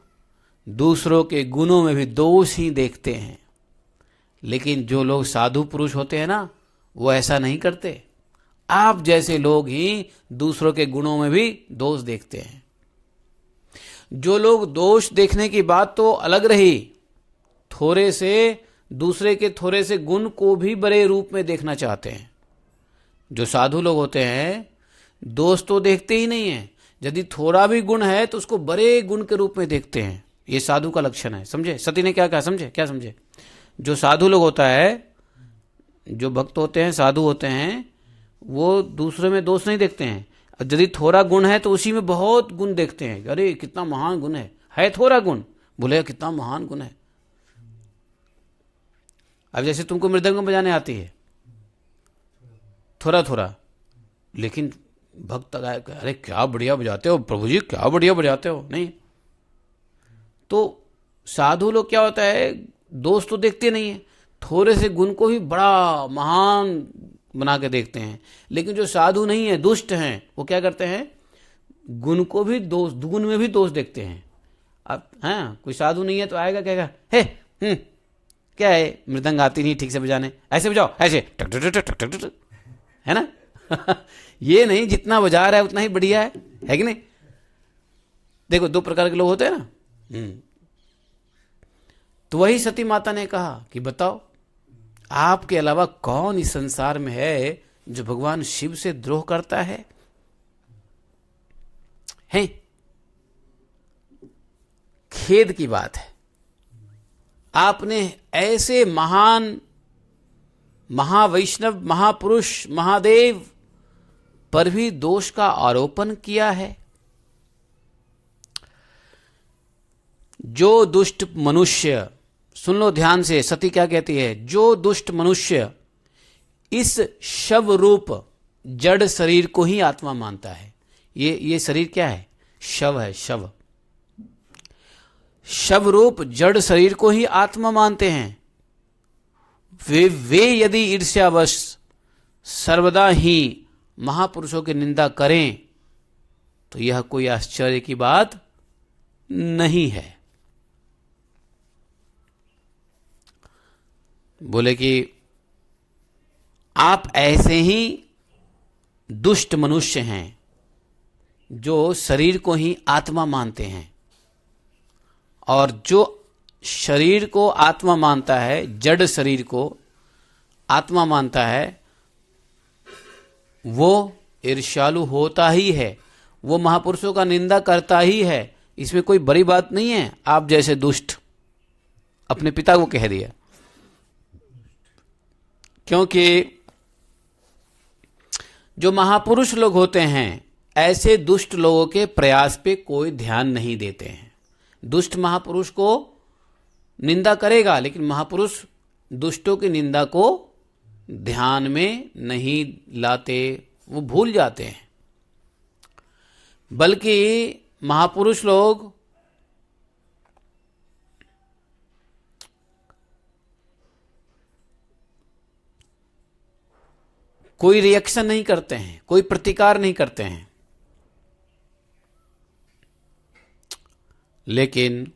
दूसरों के गुणों में भी दोष ही देखते हैं, लेकिन जो लोग साधु पुरुष होते हैं ना, वो ऐसा नहीं करते। आप जैसे लोग ही दूसरों के गुणों में भी दोष देखते हैं। जो लोग दोष देखने की बात तो अलग रही, थोड़े से दूसरे के थोड़े से गुण को भी बड़े रूप में देखना चाहते हैं। जो साधु लोग होते हैं, दोष तो देखते ही नहीं है। यदि थोड़ा भी गुण है तो उसको बड़े गुण के रूप में देखते हैं। ये साधु का लक्षण है। समझे? सती ने क्या कहा? समझे? क्या समझे? जो साधु लोग होता है, जो भक्त होते हैं, साधु होते हैं, वो दूसरे में दोष नहीं देखते हैं। यदि थोड़ा गुण है तो उसी में बहुत गुण देखते हैं। अरे कितना महान गुण है थोड़ा गुण, बोले कितना महान गुण है। अब जैसे तुमको मृदंग बजाने आती है थोड़ा थोड़ा, लेकिन भक्त अरे क्या बढ़िया बजाते हो प्रभु जी, क्या बढ़िया बजाते हो। नहीं, तो साधु लोग क्या होता है, दोष तो देखते नहीं है, थोड़े से गुण को ही बड़ा महान बना के देखते हैं। लेकिन जो साधु नहीं है, दुष्ट हैं, वो क्या करते हैं, गुण को भी दोष, गुण में भी दोष देखते हैं। अब हाँ, कोई साधु नहीं है तो आएगा कहेगा, हे क्या है, मृदंग आती नहीं ठीक से बजाने, ऐसे बजाओ, ऐसे टक टक टक टक टक टक, है ना। ये नहीं, जितना बजा रहा है उतना ही बढ़िया है कि नहीं। देखो दो प्रकार के लोग होते हैं ना। तो वही सती माता ने कहा कि बताओ, आपके अलावा कौन इस संसार में है जो भगवान शिव से द्रोह करता है? खेद की बात है, आपने ऐसे महान महावैष्णव महापुरुष महादेव पर भी दोष का आरोपण किया है। जो दुष्ट मनुष्य, सुन लो ध्यान से, सती क्या कहती है, जो दुष्ट मनुष्य इस शव रूप जड़ शरीर को ही आत्मा मानता है। ये शरीर क्या है? शव है, शव। शव रूप जड़ शरीर को ही आत्मा मानते हैं। वे यदि ईर्ष्यावश सर्वदा ही महापुरुषों की निंदा करें तो यह कोई आश्चर्य की बात नहीं है। बोले कि आप ऐसे ही दुष्ट मनुष्य हैं जो शरीर को ही आत्मा मानते हैं, और जो शरीर को आत्मा मानता है, जड़ शरीर को आत्मा मानता है, वो ईर्ष्यालु होता ही है, वो महापुरुषों का निंदा करता ही है। इसमें कोई बड़ी बात नहीं है। आप जैसे दुष्ट, अपने पिता को कह दिया, क्योंकि जो महापुरुष लोग होते हैं ऐसे दुष्ट लोगों के प्रयास पे कोई ध्यान नहीं देते हैं। दुष्ट महापुरुष को निंदा करेगा, लेकिन महापुरुष दुष्टों की निंदा को ध्यान में नहीं लाते, वो भूल जाते हैं। बल्कि महापुरुष लोग कोई रिएक्शन नहीं करते हैं, कोई प्रतिकार नहीं करते हैं। लेकिन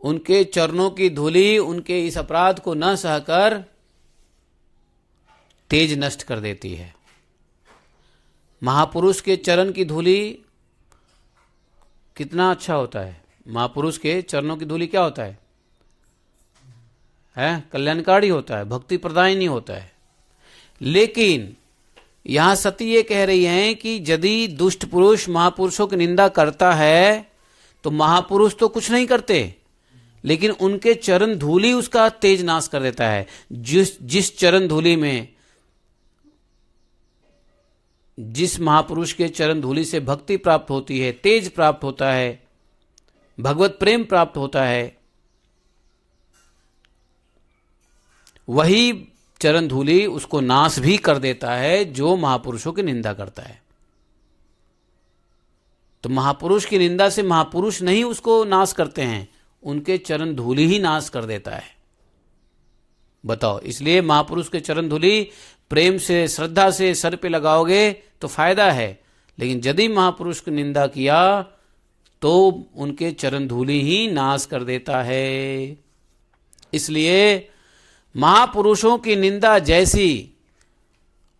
उनके चरणों की धूलि उनके इस अपराध को न सहकर तेज नष्ट कर देती है। महापुरुष के चरण की धूलि कितना अच्छा होता है। महापुरुष के चरणों की धूलि क्या होता है? कल्याणकारी होता है, भक्ति प्रदायनी होता है। लेकिन यहां सती ये कह रही हैं कि यदि दुष्ट पुरुष महापुरुषों की निंदा करता है तो महापुरुष तो कुछ नहीं करते, लेकिन उनके चरण धूलि उसका तेज नाश कर देता है। जिस चरण धूलि में, जिस महापुरुष के चरण धूलि से भक्ति प्राप्त होती है, तेज प्राप्त होता है, भगवत प्रेम प्राप्त होता है, वही चरण धूलि उसको नाश भी कर देता है जो महापुरुषों की निंदा करता है। तो महापुरुष की निंदा से महापुरुष नहीं उसको नाश करते हैं, उनके चरण धूलि ही नाश कर देता है। बताओ, इसलिए महापुरुष के चरण धूलि प्रेम से, श्रद्धा से सर पे लगाओगे तो फायदा है, लेकिन यदि महापुरुष की निंदा किया तो उनके चरण धूलि ही नाश कर देता है। इसलिए महापुरुषों की निंदा जैसी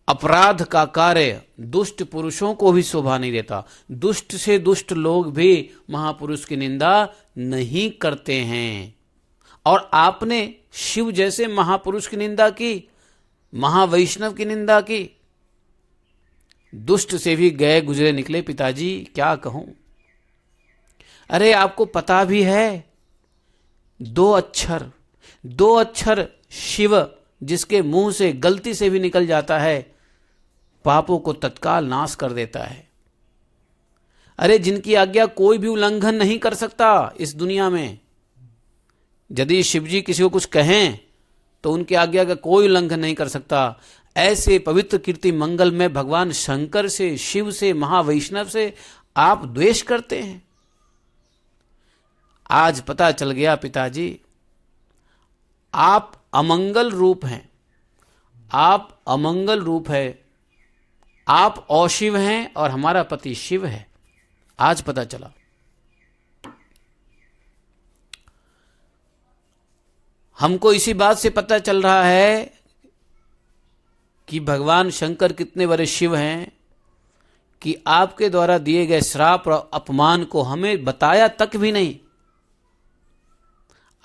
अपराध का कार्य दुष्ट पुरुषों को भी शोभा नहीं देता। दुष्ट से दुष्ट लोग भी महापुरुष की निंदा नहीं करते हैं। और आपने शिव जैसे महापुरुष की निंदा की, महावैष्णव की निंदा की, दुष्ट से भी गए गुजरे निकले पिताजी, क्या कहूं। अरे आपको पता भी है, दो अक्षर शिव जिसके मुंह से गलती से भी निकल जाता है, पापों को तत्काल नाश कर देता है। अरे जिनकी आज्ञा कोई भी उल्लंघन नहीं कर सकता इस दुनिया में, यदि शिवजी किसी को कुछ कहें तो उनकी आज्ञा का कोई उल्लंघन नहीं कर सकता। ऐसे पवित्र कीर्ति मंगल में भगवान शंकर से, शिव से, महावैष्णव से आप द्वेष करते हैं। आज पता चल गया पिताजी, आप अमंगल रूप हैं, आप अमंगल रूप है, आप अशिव हैं और हमारा पति शिव है। आज पता चला। हमको इसी बात से पता चल रहा है कि भगवान शंकर कितने बड़े शिव हैं कि आपके द्वारा दिए गए श्राप और अपमान को हमें बताया तक भी नहीं।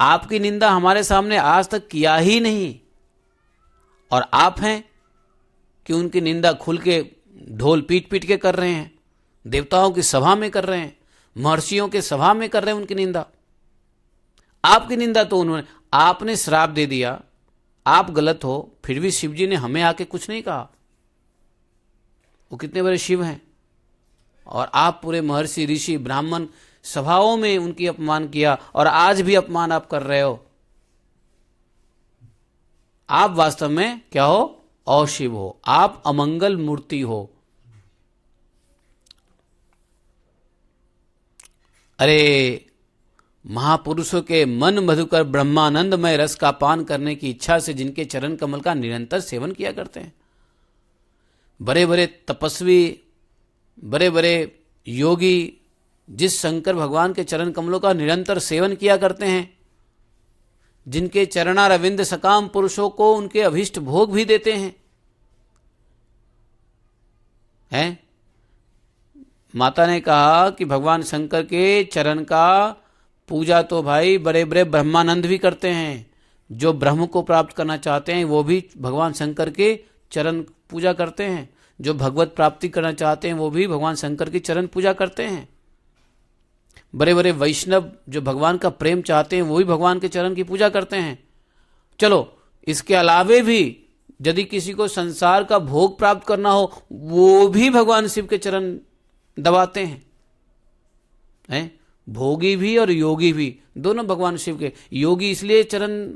आपकी निंदा हमारे सामने आज तक किया ही नहीं, और आप हैं कि उनकी निंदा खुल के ढोल पीट पीट के कर रहे हैं, देवताओं की सभा में कर रहे हैं, महर्षियों के सभा में कर रहे हैं उनकी निंदा। आपकी निंदा तो उन्होंने, आपने श्राप दे दिया, आप गलत हो, फिर भी शिव जी ने हमें आके कुछ नहीं कहा। वो कितने बड़े शिव हैं, और आप पूरे महर्षि ऋषि ब्राह्मण सभाओं में उनकी अपमान किया, और आज भी अपमान आप कर रहे हो। आप वास्तव में क्या हो? अशिव हो, आप अमंगल मूर्ति हो। अरे महापुरुषों के मन मधुकर ब्रह्मानंदमय रस का पान करने की इच्छा से जिनके चरण कमल का निरंतर सेवन किया करते हैं, बड़े बड़े तपस्वी, बड़े बड़े योगी जिस शंकर भगवान के चरण कमलों का निरंतर सेवन किया करते हैं, जिनके चरणारविंद सकाम पुरुषों को उनके अभीष्ट भोग भी देते हैं, माता ने कहा कि भगवान शंकर के चरण का पूजा तो भाई बड़े बड़े ब्रह्मानंद भी करते हैं। जो ब्रह्म को प्राप्त करना चाहते हैं वो भी भगवान शंकर के चरण पूजा करते हैं, जो भगवत प्राप्ति करना चाहते हैं वो भी भगवान शंकर की चरण पूजा करते हैं। बड़े बड़े वैष्णव जो भगवान का प्रेम चाहते हैं वो भी भगवान के चरण की पूजा करते हैं। चलो, इसके अलावे भी यदि किसी को संसार का भोग प्राप्त करना हो वो भी भगवान शिव के चरण दबाते हैं। भोगी भी और योगी भी, दोनों भगवान शिव के। योगी इसलिए चरण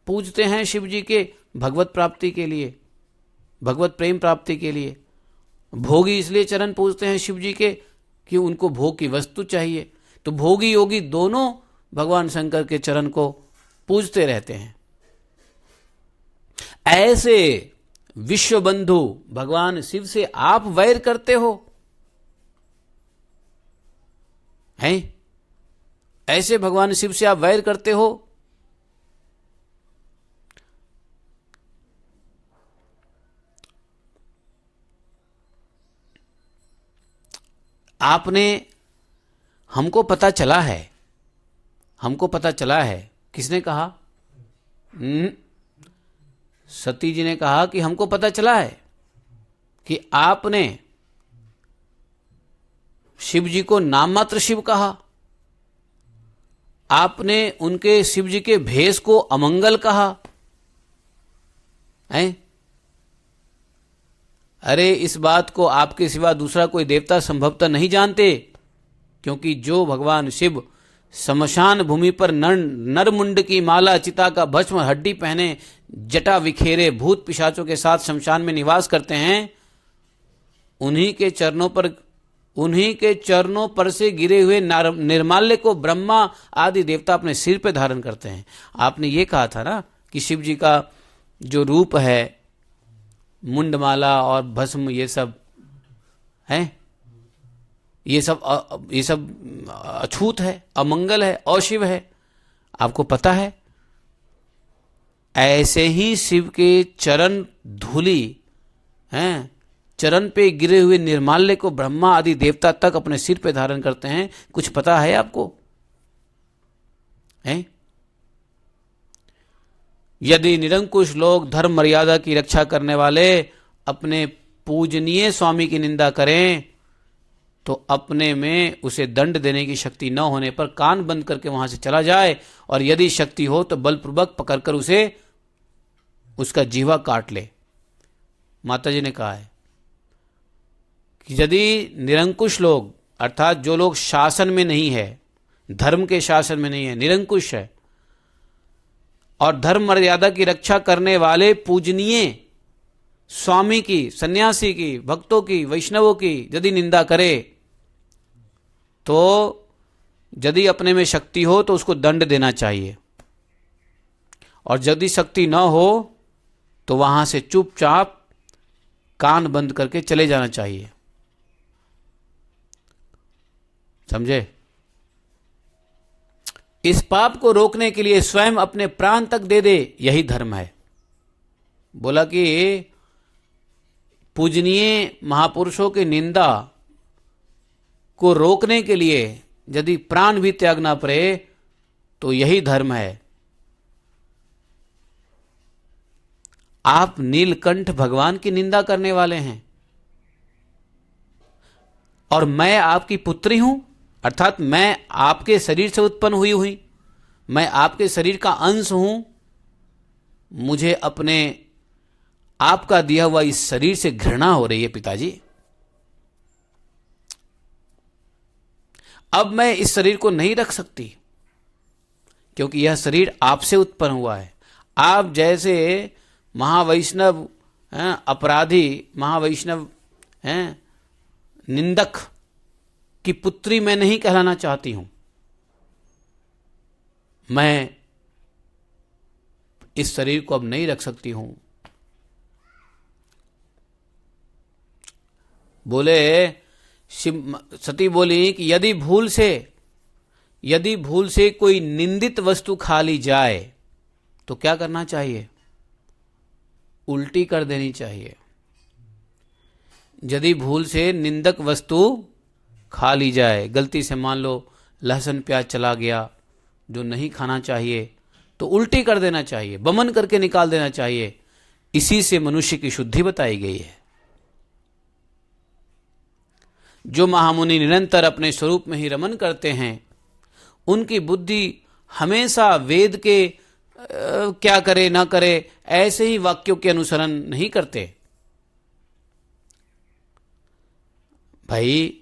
पूजते हैं शिव जी के भगवत प्राप्ति के लिए, भगवत प्रेम प्राप्ति के लिए। भोगी इसलिए चरण पूजते हैं शिव जी के कि उनको भोग की वस्तु चाहिए। तो भोगी योगी दोनों भगवान शंकर के चरण को पूजते रहते हैं। ऐसे विश्व बंधु भगवान शिव से आप वैर करते हो हैं? ऐसे भगवान शिव से आप वैर करते हो? आपने, हमको पता चला है, हमको पता चला है। किसने कहा? सती जी ने कहा कि हमको पता चला है कि आपने शिव जी को नाम मात्र शिव कहा, आपने उनके शिव जी के भेष को अमंगल कहा है। अरे इस बात को आपके सिवा दूसरा कोई देवता संभवतः नहीं जानते, क्योंकि जो भगवान शिव शमशान भूमि पर नरमुंड की माला, चिता का भस्म, हड्डी पहने, जटा विखेरे, भूत पिशाचों के साथ शमशान में निवास करते हैं, उन्हीं के चरणों पर से गिरे हुए निर्माल्य को ब्रह्मा आदि देवता अपने सिर पे धारण करते हैं। आपने ये कहा था ना कि शिव जी का जो रूप है, मुंडमाला और भस्म, ये सब है, ये सब अछूत है, अमंगल है, अशिव है। आपको पता है? ऐसे ही शिव के चरण धूलि हैं, चरण पे गिरे हुए निर्माल्य को ब्रह्मा आदि देवता तक अपने सिर पे धारण करते हैं। कुछ पता है आपको? हैं? यदि निरंकुश लोग धर्म मर्यादा की रक्षा करने वाले अपने पूजनीय स्वामी की निंदा करें तो अपने में उसे दंड देने की शक्ति न होने पर कान बंद करके वहां से चला जाए, और यदि शक्ति हो तो बलपूर्वक पकड़कर उसका जीवा काट ले। माता जी ने कहा है कि यदि निरंकुश लोग, अर्थात जो लोग शासन में नहीं है, धर्म के शासन में नहीं है, निरंकुश है, और धर्म मर्यादा की रक्षा करने वाले पूजनीय स्वामी की, सन्यासी की, भक्तों की, वैष्णवों की यदि निंदा करे तो यदि अपने में शक्ति हो तो उसको दंड देना चाहिए, और यदि शक्ति न हो तो वहां से चुपचाप कान बंद करके चले जाना चाहिए। समझे? इस पाप को रोकने के लिए स्वयं अपने प्राण तक दे दे, यही धर्म है। बोला कि पूजनीय महापुरुषों की निंदा को रोकने के लिए यदि प्राण भी त्यागना पड़े तो यही धर्म है। आप नीलकंठ भगवान की निंदा करने वाले हैं, और मैं आपकी पुत्री हूं, अर्थात मैं आपके शरीर से उत्पन्न हुई, मैं आपके शरीर का अंश हूं। मुझे अपने आपका दिया हुआ इस शरीर से घृणा हो रही है पिताजी। अब मैं इस शरीर को नहीं रख सकती, क्योंकि यह शरीर आपसे उत्पन्न हुआ है। आप जैसे महावैष्णव हैं, अपराधी महावैष्णव हैं, निंदक की पुत्री मैं नहीं कहलाना चाहती हूं। मैं इस शरीर को अब नहीं रख सकती हूं। बोले सती बोली कि यदि भूल से कोई निंदित वस्तु खा ली जाए तो क्या करना चाहिए? उल्टी कर देनी चाहिए। यदि भूल से निंदक वस्तु खा ली जाए, गलती से मान लो लहसुन प्याज चला गया जो नहीं खाना चाहिए, तो उल्टी कर देना चाहिए, बमन करके निकाल देना चाहिए। इसी से मनुष्य की शुद्धि बताई गई है। जो महामुनि निरंतर अपने स्वरूप में ही रमन करते हैं, उनकी बुद्धि हमेशा वेद के क्या करे ना करे ऐसे ही वाक्यों के अनुसरण नहीं करते। भाई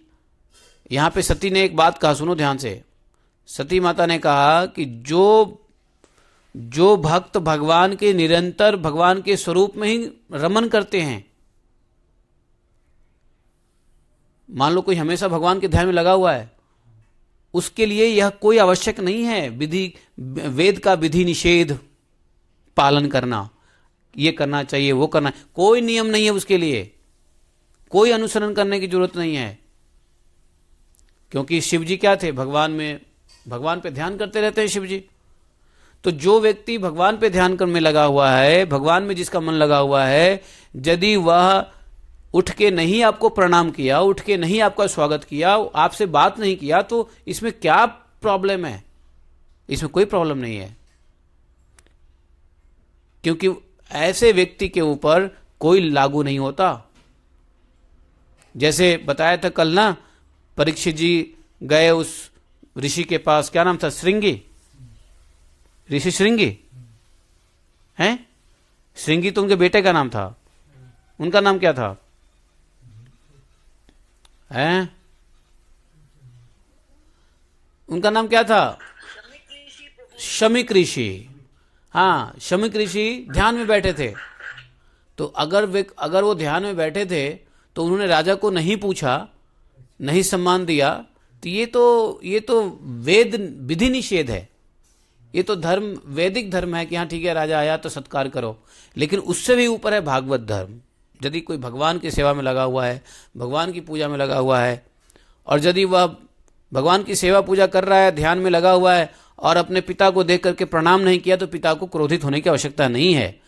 यहां पे सती ने एक बात कहा, सुनो ध्यान से। सती माता ने कहा कि जो भक्त भगवान के निरंतर भगवान के स्वरूप में ही रमन करते हैं, मान लो कोई हमेशा भगवान के ध्यान में लगा हुआ है, उसके लिए यह कोई आवश्यक नहीं है वेद का विधि निषेध पालन करना। ये करना चाहिए, वो करना, कोई नियम नहीं है उसके लिए, कोई अनुसरण करने की जरूरत नहीं है। क्योंकि शिव जी क्या थे, भगवान पे ध्यान करते रहते हैं शिव जी। तो जो व्यक्ति भगवान पे ध्यान करने में लगा हुआ है, भगवान में जिसका मन लगा हुआ है, यदि वह उठ के नहीं आपको प्रणाम किया, उठ के नहीं आपका स्वागत किया, आपसे बात नहीं किया, तो इसमें क्या प्रॉब्लम है? इसमें कोई प्रॉब्लम नहीं है, क्योंकि ऐसे व्यक्ति के ऊपर कोई लागू नहीं होता। जैसे बताया था कल ना, परीक्षित जी गए उस ऋषि के पास, क्या नाम था, श्रृंगी, ऋषि श्रृंगी हैं, श्रृंगी तो उनके बेटे का नाम था, उनका नाम क्या था हैं, उनका नाम क्या था, शमीक ऋषि। हाँ, शमीक ऋषि ध्यान में बैठे थे। तो अगर वो ध्यान में बैठे थे तो उन्होंने राजा को नहीं पूछा, नहीं सम्मान दिया, तो ये तो वेद विधि निषेध है। ये तो धर्म, वैदिक धर्म है कि हाँ ठीक है, राजा आया तो सत्कार करो। लेकिन उससे भी ऊपर है भागवत धर्म। यदि कोई भगवान की सेवा में लगा हुआ है, भगवान की पूजा में लगा हुआ है, और यदि वह भगवान की सेवा पूजा कर रहा है, ध्यान में लगा हुआ है, और अपने पिता को देख करके प्रणाम नहीं किया, तो पिता को क्रोधित होने की आवश्यकता नहीं है।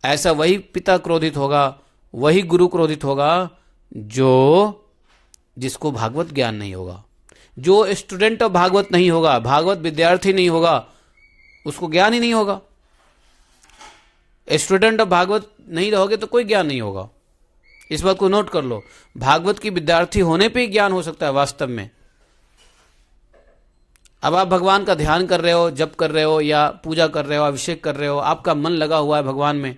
ऐसा वही पिता क्रोधित होगा, वही गुरु क्रोधित होगा जिसको भागवत ज्ञान नहीं होगा। जो स्टूडेंट ऑफ भागवत नहीं होगा, भागवत विद्यार्थी नहीं होगा, उसको ज्ञान ही नहीं होगा। स्टूडेंट ऑफ भागवत नहीं रहोगे तो कोई ज्ञान नहीं होगा। इस बात को नोट कर लो। भागवत की विद्यार्थी होने पे ही ज्ञान हो सकता है वास्तव में। अब आप भगवान का ध्यान कर रहे हो, जप कर रहे हो, या पूजा कर रहे हो, अभिषेक कर रहे हो, आपका मन लगा हुआ है भगवान में,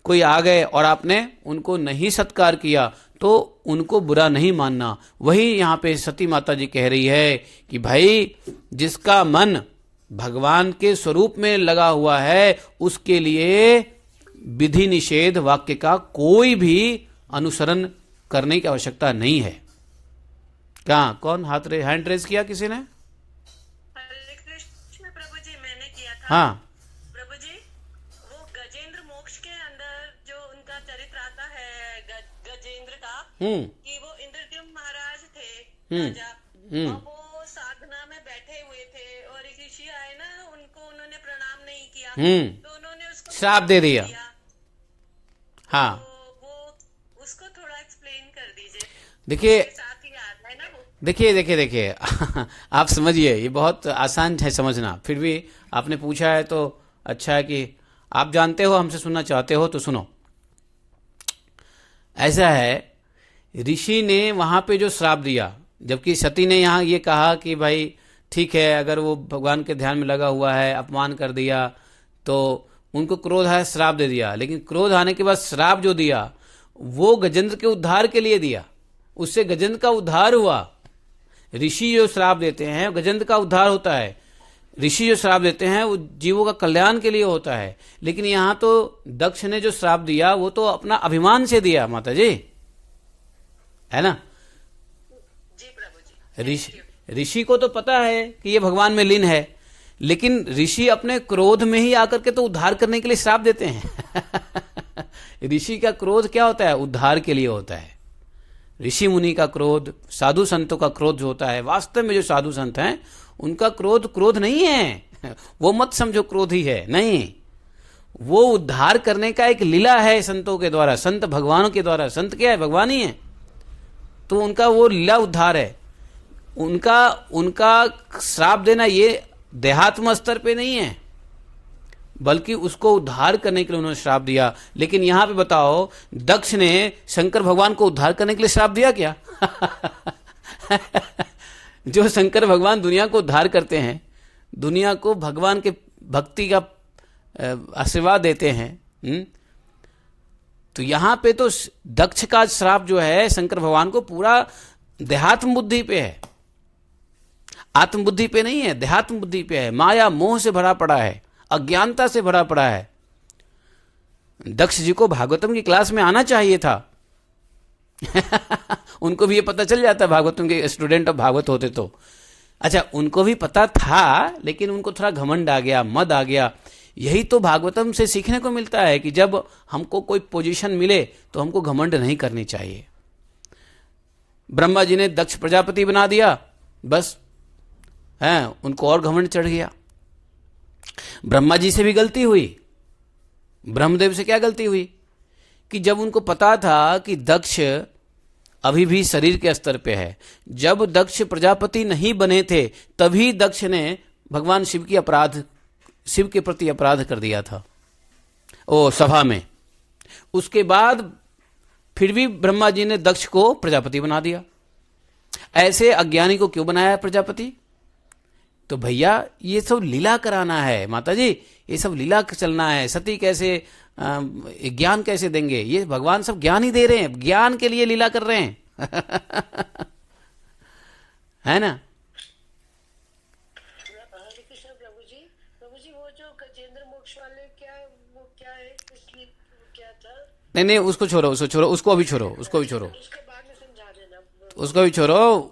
कोई आ गए और आपने उनको नहीं सत्कार किया, तो उनको बुरा नहीं मानना। वही यहाँ पे सती माता जी कह रही है कि भाई जिसका मन भगवान के स्वरूप में लगा हुआ है, उसके लिए विधि निषेध वाक्य का कोई भी अनुसरण करने की आवश्यकता नहीं है। क्या कौन हैंड रेज किया किसी ने? हरे कृष्ण प्रभु जी, मैंने किया था। हाँ प्रभु जी, वो गजेंद्र मोक्ष के अंदर जो उनका चरित्र आता है, गजेंद्र का, कि वो इंद्रद्युम्न महाराज थे राजा, और वो साधना में बैठे हुए थे, और एक ऋषि आए ना, उन्होंने प्रणाम नहीं किया, तो उन्होंने उसको श्राप दे दिया। हाँ, तो वो उसको थोड़ा एक्सप्लेन कर दीजिए। देखिए साथ ही आता है ना वो। देखिए आप समझिए, ये बहुत आसान है समझना, फिर भी आपने पूछा है तो अच्छा है कि आप जानते हो, हमसे सुनना चाहते हो तो सुनो। ऐसा है, ऋषि ने वहां पे जो श्राप दिया, जबकि सती ने यहाँ ये कहा कि भाई ठीक है, अगर वो भगवान के ध्यान में लगा हुआ है, अपमान कर दिया, तो उनको क्रोध आया, श्राप दे दिया। लेकिन क्रोध आने के बाद श्राप जो दिया वो गजेंद्र के उद्धार के लिए दिया, उससे गजेंद्र का उद्धार हुआ। ऋषि जो श्राप देते हैं गजेंद्र का उद्धार होता है, ऋषि जो श्राप देते हैं वो जीवों का कल्याण के लिए होता है। लेकिन यहाँ तो दक्ष ने जो श्राप दिया वो तो अपना अभिमान से दिया माता जी, है ना। जी प्रभु जी। ऋषि को तो पता है कि ये भगवान में लीन है, लेकिन ऋषि अपने क्रोध में ही आकर के तो उद्धार करने के लिए श्राप देते हैं। ऋषि का क्रोध क्या होता है? उद्धार के लिए होता है। ऋषि मुनि का क्रोध, साधु संतों का क्रोध जो होता है, वास्तव में जो साधु संत हैं उनका क्रोध नहीं है, वो मत समझो क्रोध ही है, नहीं, वो उद्धार करने का एक लीला है संतों के द्वारा, संत भगवानों के द्वारा। संत क्या है? भगवान ही है। तो उनका वो लीला उद्धार है। उनका श्राप देना ये देहात्म स्तर पे नहीं है, बल्कि उसको उद्धार करने के लिए उन्होंने श्राप दिया। लेकिन यहां पे बताओ, दक्ष ने शंकर भगवान को उद्धार करने के लिए श्राप दिया क्या? जो शंकर भगवान दुनिया को उद्धार करते हैं, दुनिया को भगवान के भक्ति का आशीर्वाद देते हैं, तो यहां पे तो दक्ष का श्राप जो है शंकर भगवान को पूरा देहात्म बुद्धि पे है, आत्मबुद्धि पे नहीं है, देहात्म बुद्धि पे है। माया मोह से भरा पड़ा है, अज्ञानता से भरा पड़ा है। दक्ष जी को भागवतम की क्लास में आना चाहिए था। उनको भी ये पता चल जाता, भागवतम के स्टूडेंट ऑफ भागवत होते तो। अच्छा, उनको भी पता था, लेकिन उनको थोड़ा घमंड आ गया, मद आ गया। यही तो भागवतम से सीखने को मिलता है कि जब हमको कोई पोजीशन मिले तो हमको घमंड नहीं करनी चाहिए। ब्रह्मा जी ने दक्ष प्रजापति बना दिया, बस है उनको और घमंड चढ़ गया। ब्रह्मा जी से भी गलती हुई। ब्रह्मदेव से क्या गलती हुई कि जब उनको पता था कि दक्ष अभी भी शरीर के स्तर पे है, जब दक्ष प्रजापति नहीं बने थे तभी दक्ष ने भगवान शिव के प्रति अपराध कर दिया था ओ सभा में। उसके बाद फिर भी ब्रह्मा जी ने दक्ष को प्रजापति बना दिया। ऐसे अज्ञानी को क्यों बनाया प्रजापति? तो भैया ये सब लीला कराना है माता जी, ये सब लीला चलना है। सती कैसे ज्ञान कैसे देंगे? ये भगवान सब ज्ञान ही दे रहे हैं, ज्ञान के लिए लीला कर रहे हैं। है ना? हरे कृष्ण प्रभु जी वो जो गजेंद्र मोक्ष वाले वो क्या है, इसलिए क्या था? नहीं उसको छोड़ो, उसको अभी छोड़ो, उसको भी छोड़ो, उसके बाद में समझा देना। उसको भी छोड़ो।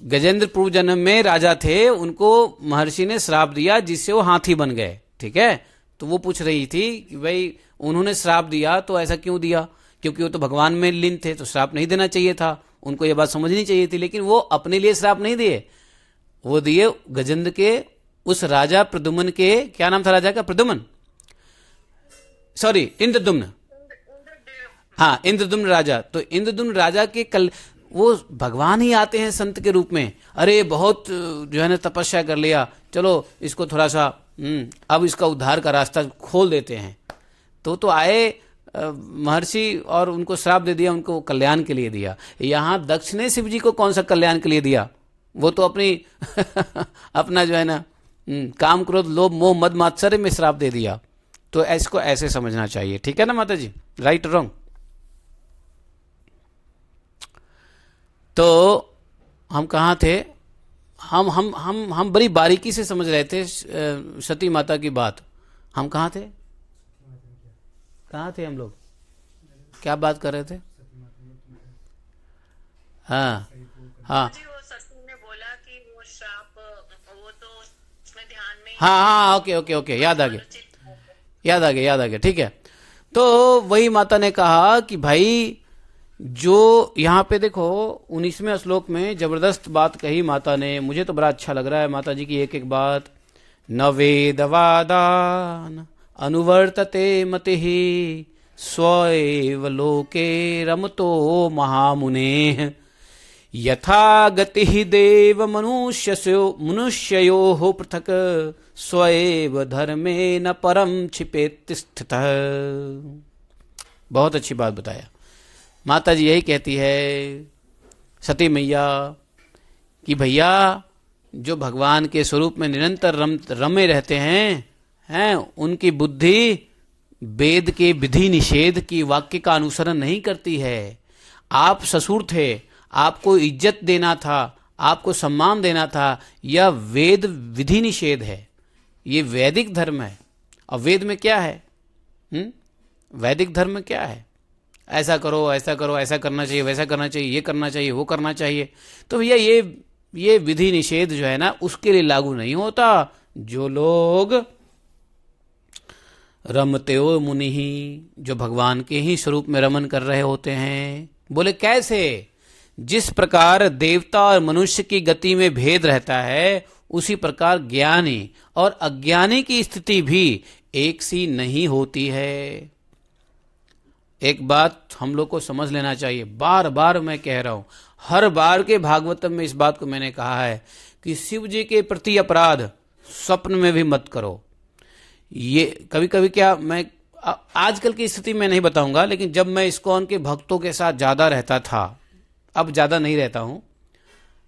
गजेंद्र पूर्व जन्म में राजा थे, उनको महर्षि ने श्राप दिया जिससे वो हाथी बन गए। ठीक है, तो वो पूछ रही थी कि भाई उन्होंने श्राप दिया तो ऐसा क्यों दिया? क्योंकि वो तो भगवान में लीन थे, तो श्राप नहीं देना चाहिए था, उनको ये बात समझनी चाहिए थी। लेकिन वो अपने लिए श्राप नहीं दिए, वो दिए गजेंद्र के उस राजा प्रद्युम्न के, क्या नाम था राजा का? प्रद्युम्न, सॉरी इंद्रद्युम्न। हाँ, इंद्रद्युम्न राजा। तो इंद्रद्युम्न राजा के वो भगवान ही आते हैं संत के रूप में। अरे बहुत जो है ना तपस्या कर लिया, चलो इसको थोड़ा सा अब इसका उद्धार का रास्ता खोल देते हैं। तो आए महर्षि और उनको श्राप दे दिया, उनको कल्याण के लिए दिया। यहाँ दक्ष ने शिव जी को कौन सा कल्याण के लिए दिया? वो तो अपनी अपना जो है ना काम क्रोध लोभ मोह मद मात्सर्य में श्राप दे दिया। तो इसको ऐसे समझना चाहिए। ठीक है ना माता जी? Right wrong? तो हम कहाँ थे? हम बड़ी बारीकी से समझ रहे थे सती माता की बात। हम कहाँ थे हम लोग? क्या बात कर रहे थे? हाँ जी वो ससुर ने बोला कि वो श्राप वो तो उसमें ध्यान में हाँ ओके याद आ गया। ठीक है, तो वही माता ने कहा कि भाई जो यहाँ पे देखो 19वें श्लोक में जबरदस्त बात कही माता ने। मुझे तो बड़ा अच्छा लग रहा है माता जी की एक एक बात। न वेदवादान अनुवर्तते मतिः स्वैव लोके रमतो महामुनेः यथा गतिः देव मनुष्ययोः पृथक् स्वैव धर्मे न परम छिपेत् स्थितः। बहुत अच्छी बात बताया माता जी। यही कहती है सती मैया कि भैया जो भगवान के स्वरूप में निरंतर रमे रहते हैं उनकी बुद्धि वेद के विधि निषेध की वाक्य का अनुसरण नहीं करती है। आप ससुर थे, आपको इज्जत देना था, आपको सम्मान देना था, यह वेद विधि निषेध है, ये वैदिक धर्म है। और वेद में क्या है? वैदिक धर्म में क्या है? ऐसा करो, ऐसा करो, ऐसा करना चाहिए, वैसा करना चाहिए, ये करना चाहिए, वो करना चाहिए। तो भैया ये विधि निषेध जो है ना उसके लिए लागू नहीं होता। जो लोग रमते हो मुनि ही, जो भगवान के ही स्वरूप में रमन कर रहे होते हैं। बोले कैसे? जिस प्रकार देवता और मनुष्य की गति में भेद रहता है उसी प्रकार ज्ञानी और अज्ञानी की स्थिति भी एक सी नहीं होती है। एक बात हम लोग को समझ लेना चाहिए, बार बार मैं कह रहा हूं, हर बार के भागवतम में इस बात को मैंने कहा है कि शिव जी के प्रति अपराध स्वप्न में भी मत करो। ये कभी कभी क्या, मैं आजकल की स्थिति में नहीं बताऊंगा, लेकिन जब मैं इस्कॉन के भक्तों के साथ ज़्यादा रहता था, अब ज़्यादा नहीं रहता हूँ,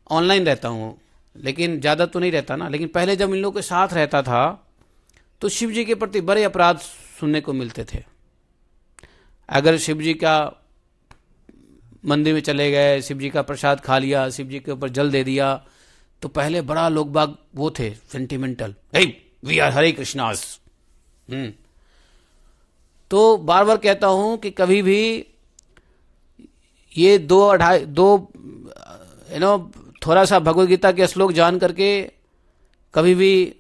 ऑनलाइन रहता हूँ, लेकिन ज़्यादा तो नहीं रहता ना। लेकिन पहले जब इन लोगों के साथ रहता था तो शिव जी के प्रति बड़े अपराध सुनने को मिलते थे। अगर शिव जी का मंदिर में चले गए, शिव जी का प्रसाद खा लिया, शिव जी के ऊपर जल दे दिया, तो पहले बड़ा लोग बाग वो थे सेंटिमेंटल, वी आर हरे कृष्णास। तो बार बार कहता हूं कि कभी भी ये थोड़ा सा भगवत गीता के श्लोक जान करके कभी भी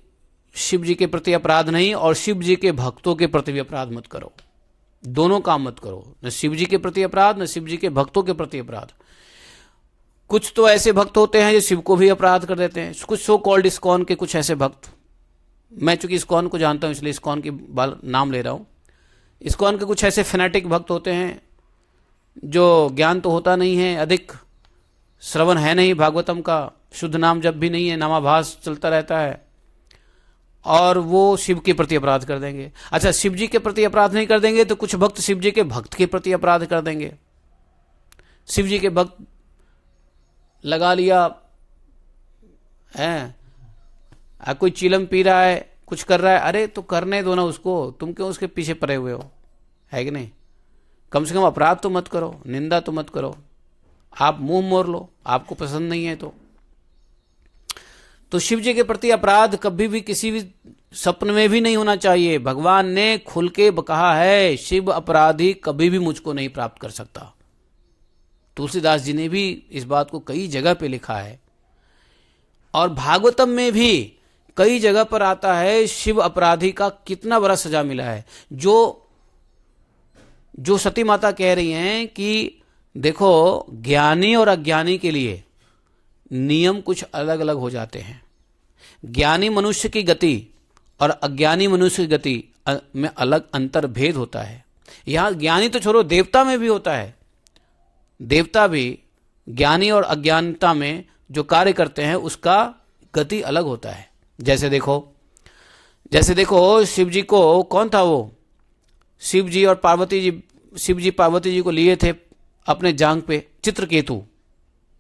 शिव जी के प्रति अपराध नहीं और शिव जी के भक्तों के प्रति भी अपराध मत करो। दोनों काम मत करो, न शिव जी के प्रति अपराध न शिव जी के भक्तों के प्रति अपराध। कुछ तो ऐसे भक्त होते हैं जो शिव को भी अपराध कर देते हैं, कुछ सो कॉल्ड इस्कॉन के कुछ ऐसे भक्त, मैं चूंकि इस्कॉन को जानता हूं इसलिए इस्कॉन के नाम ले रहा हूं। इस्कॉन के कुछ ऐसे फैनेटिक भक्त होते हैं जो ज्ञान तो होता नहीं है, अधिक श्रवण है नहीं भागवतम का, शुद्ध नाम जब भी नहीं है, नामाभास चलता रहता है, और वो शिव के प्रति अपराध कर देंगे। अच्छा, शिव जी के प्रति अपराध नहीं कर देंगे तो कुछ भक्त शिव जी के भक्त के प्रति अपराध कर देंगे। शिव जी के भक्त लगा लिया है, कोई चिलम पी रहा है, कुछ कर रहा है, अरे तो करने दो ना उसको, तुम क्यों उसके पीछे पड़े हुए हो, है कि नहीं? कम से कम अपराध तो मत करो, निंदा तो मत करो, आप मुंह मोड़ लो, आपको पसंद नहीं है तो शिव जी के प्रति अपराध कभी भी किसी भी सपन में भी नहीं होना चाहिए। भगवान ने खुल के कहा है, शिव अपराधी कभी भी मुझको नहीं प्राप्त कर सकता। तुलसीदास जी ने भी इस बात को कई जगह पे लिखा है, और भागवतम में भी कई जगह पर आता है शिव अपराधी का कितना बड़ा सजा मिला है। जो सती माता कह रही हैं कि देखो, ज्ञानी और अज्ञानी के लिए नियम कुछ अलग अलग हो जाते हैं। ज्ञानी मनुष्य की गति और अज्ञानी मनुष्य की गति में अलग अंतर भेद होता है। यहां ज्ञानी तो छोड़ो, देवता में भी होता है। देवता भी ज्ञानी और अज्ञानता में जो कार्य करते हैं उसका गति अलग होता है। जैसे देखो शिव जी को, कौन था वो, शिव जी और पार्वती जी, शिव जी पार्वती जी को लिए थे अपने जांग पे, चित्रकेतु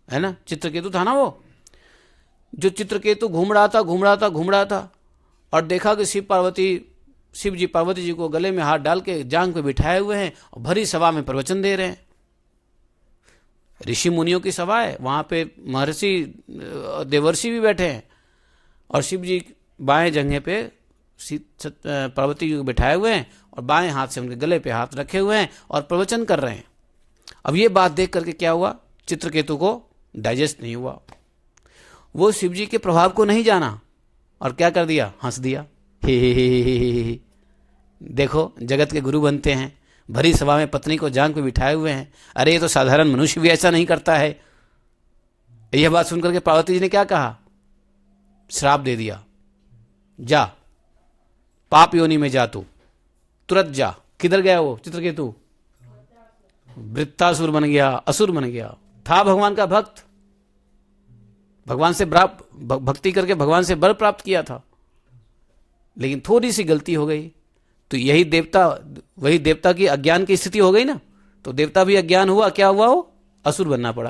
है ना, चित्रकेतु था ना वो, जो चित्रकेतु घूम रहा था और देखा कि शिव जी पार्वती जी को गले में हाथ डाल के जांग पे बिठाए हुए हैं और भरी सभा में प्रवचन दे रहे हैं। ऋषि मुनियों की सभा है, वहां पे महर्षि देवर्षि भी बैठे हैं और शिव जी बाएं जंघे पे पार्वती जी को बिठाए हुए हैं और बाएं हाथ से उनके गले पे हाथ रखे हुए हैं और प्रवचन कर रहे हैं। अब ये बात देख करके क्या हुआ, चित्रकेतु को डाइजेस्ट नहीं हुआ, वो शिव जी के प्रभाव को नहीं जाना और क्या कर दिया, हंस दिया, ही। देखो जगत के गुरु बनते हैं, भरी सभा में पत्नी को जांग पे बिठाए हुए हैं, अरे ये तो साधारण मनुष्य भी ऐसा नहीं करता है। यह बात सुनकर के पार्वती जी ने क्या कहा, श्राप दे दिया, जा पाप योनि में जा, तू तुरंत जा। किधर गया वो चित्रकेतु, वृत्तासुर बन गया, असुर बन गया। था भगवान का भक्त, भगवान से भक्ति करके भगवान से वर प्राप्त किया था, लेकिन थोड़ी सी गलती हो गई तो वही देवता की अज्ञान की स्थिति हो गई ना, तो देवता भी अज्ञान हुआ, क्या हुआ, वो असुर बनना पड़ा।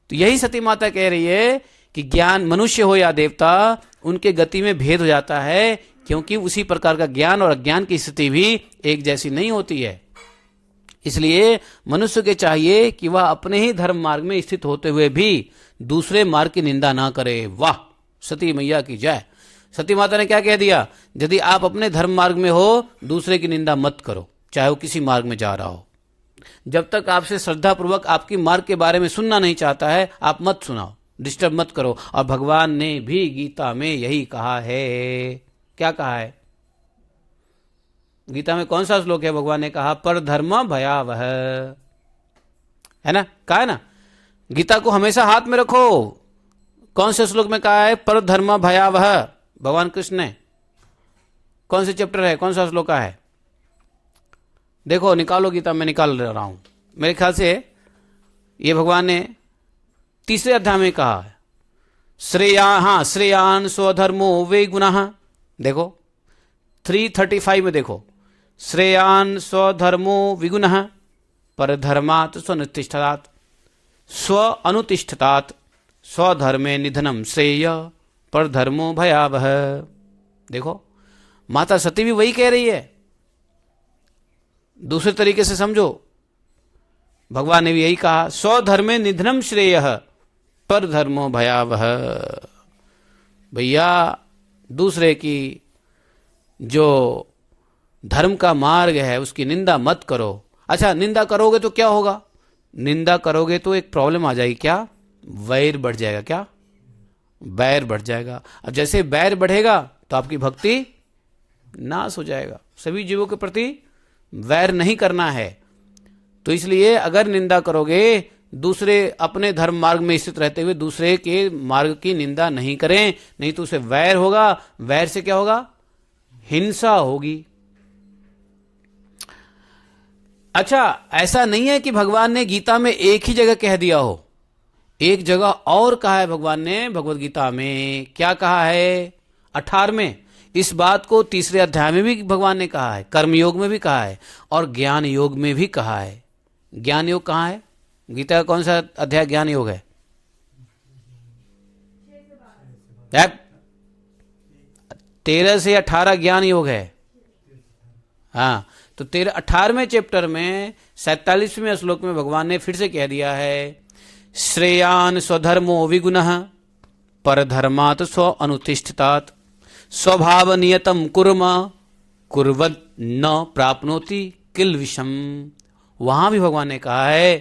तो यही सती माता कह रही है कि ज्ञान मनुष्य हो या देवता, उनके गति में भेद हो जाता है, क्योंकि उसी प्रकार का ज्ञान और अज्ञान की स्थिति भी एक जैसी नहीं होती है। इसलिए मनुष्य के चाहिए कि वह अपने ही धर्म मार्ग में स्थित होते हुए भी दूसरे मार्ग की निंदा ना करे। वाह, सती मैया की जय। सती माता ने क्या कह दिया, यदि आप अपने धर्म मार्ग में हो, दूसरे की निंदा मत करो, चाहे वो किसी मार्ग में जा रहा हो। जब तक आपसे श्रद्धा पूर्वक आपकी मार्ग के बारे में सुनना नहीं चाहता है, आप मत सुनाओ, डिस्टर्ब मत करो। और भगवान ने भी गीता में यही कहा है। क्या कहा है गीता में, कौन सा श्लोक है? भगवान ने कहा पर धर्म भयावह, है ना, कहा है ना, गीता को हमेशा हाथ में रखो। कौन से श्लोक में कहा है पर धर्म भयावह? भगवान कृष्ण ने कौन से चैप्टर है, कौन सा श्लोक है? देखो निकालो गीता, में निकाल रहा हूं। मेरे ख्याल से ये भगवान ने 3 अध्याय में कहा है, श्रेयान स्वधर्मो वे गुणः। देखो 335 में देखो, श्रेयान स्वधर्मो विगुणः परधर्मात् स्वनुतिष्ठतात् स्व अनुतिष्ठतात् स्वधर्मे निधनम श्रेय परधर्मो भयावह। देखो माता सती भी वही कह रही है, दूसरे तरीके से समझो। भगवान ने भी यही कहा, स्वधर्मे निधनम श्रेय परधर्मो भयावह। भैया दूसरे की जो धर्म का मार्ग है उसकी निंदा मत करो। अच्छा, निंदा करोगे तो क्या होगा? निंदा करोगे तो एक प्रॉब्लम आ जाएगी, क्या? वैर बढ़ जाएगा। क्या? बैर बढ़ जाएगा। अब जैसे बैर बढ़ेगा तो आपकी भक्ति नाश हो जाएगा। सभी जीवों के प्रति वैर नहीं करना है। तो इसलिए अगर निंदा करोगे, दूसरे अपने धर्म मार्ग में स्थित रहते हुए दूसरे के मार्ग की निंदा नहीं करें, नहीं तो उसे वैर होगा। वैर से क्या होगा? हिंसा होगी। अच्छा, ऐसा नहीं है कि भगवान ने गीता में एक ही जगह कह दिया हो, एक जगह और कहा है भगवान ने भगवत गीता में। क्या कहा है? 18वें। इस बात को 3रे अध्याय में भी भगवान ने कहा है, कर्मयोग में भी कहा है और ज्ञान योग में भी कहा है। ज्ञान योग कहाँ है? गीता का कौन सा अध्याय ज्ञान योग है? 13 से 18 ज्ञान योग है। हाँ, तो 18वें चैप्टर में 47वें श्लोक में भगवान ने फिर से कह दिया है, श्रेयान स्वधर्मो विगुणः परधर्मात् स्व अनुतिष्ठतात् स्वभाव नियतम कुर्म कुर्वद न प्राप्नोति किल विषम। वहां भी भगवान ने कहा है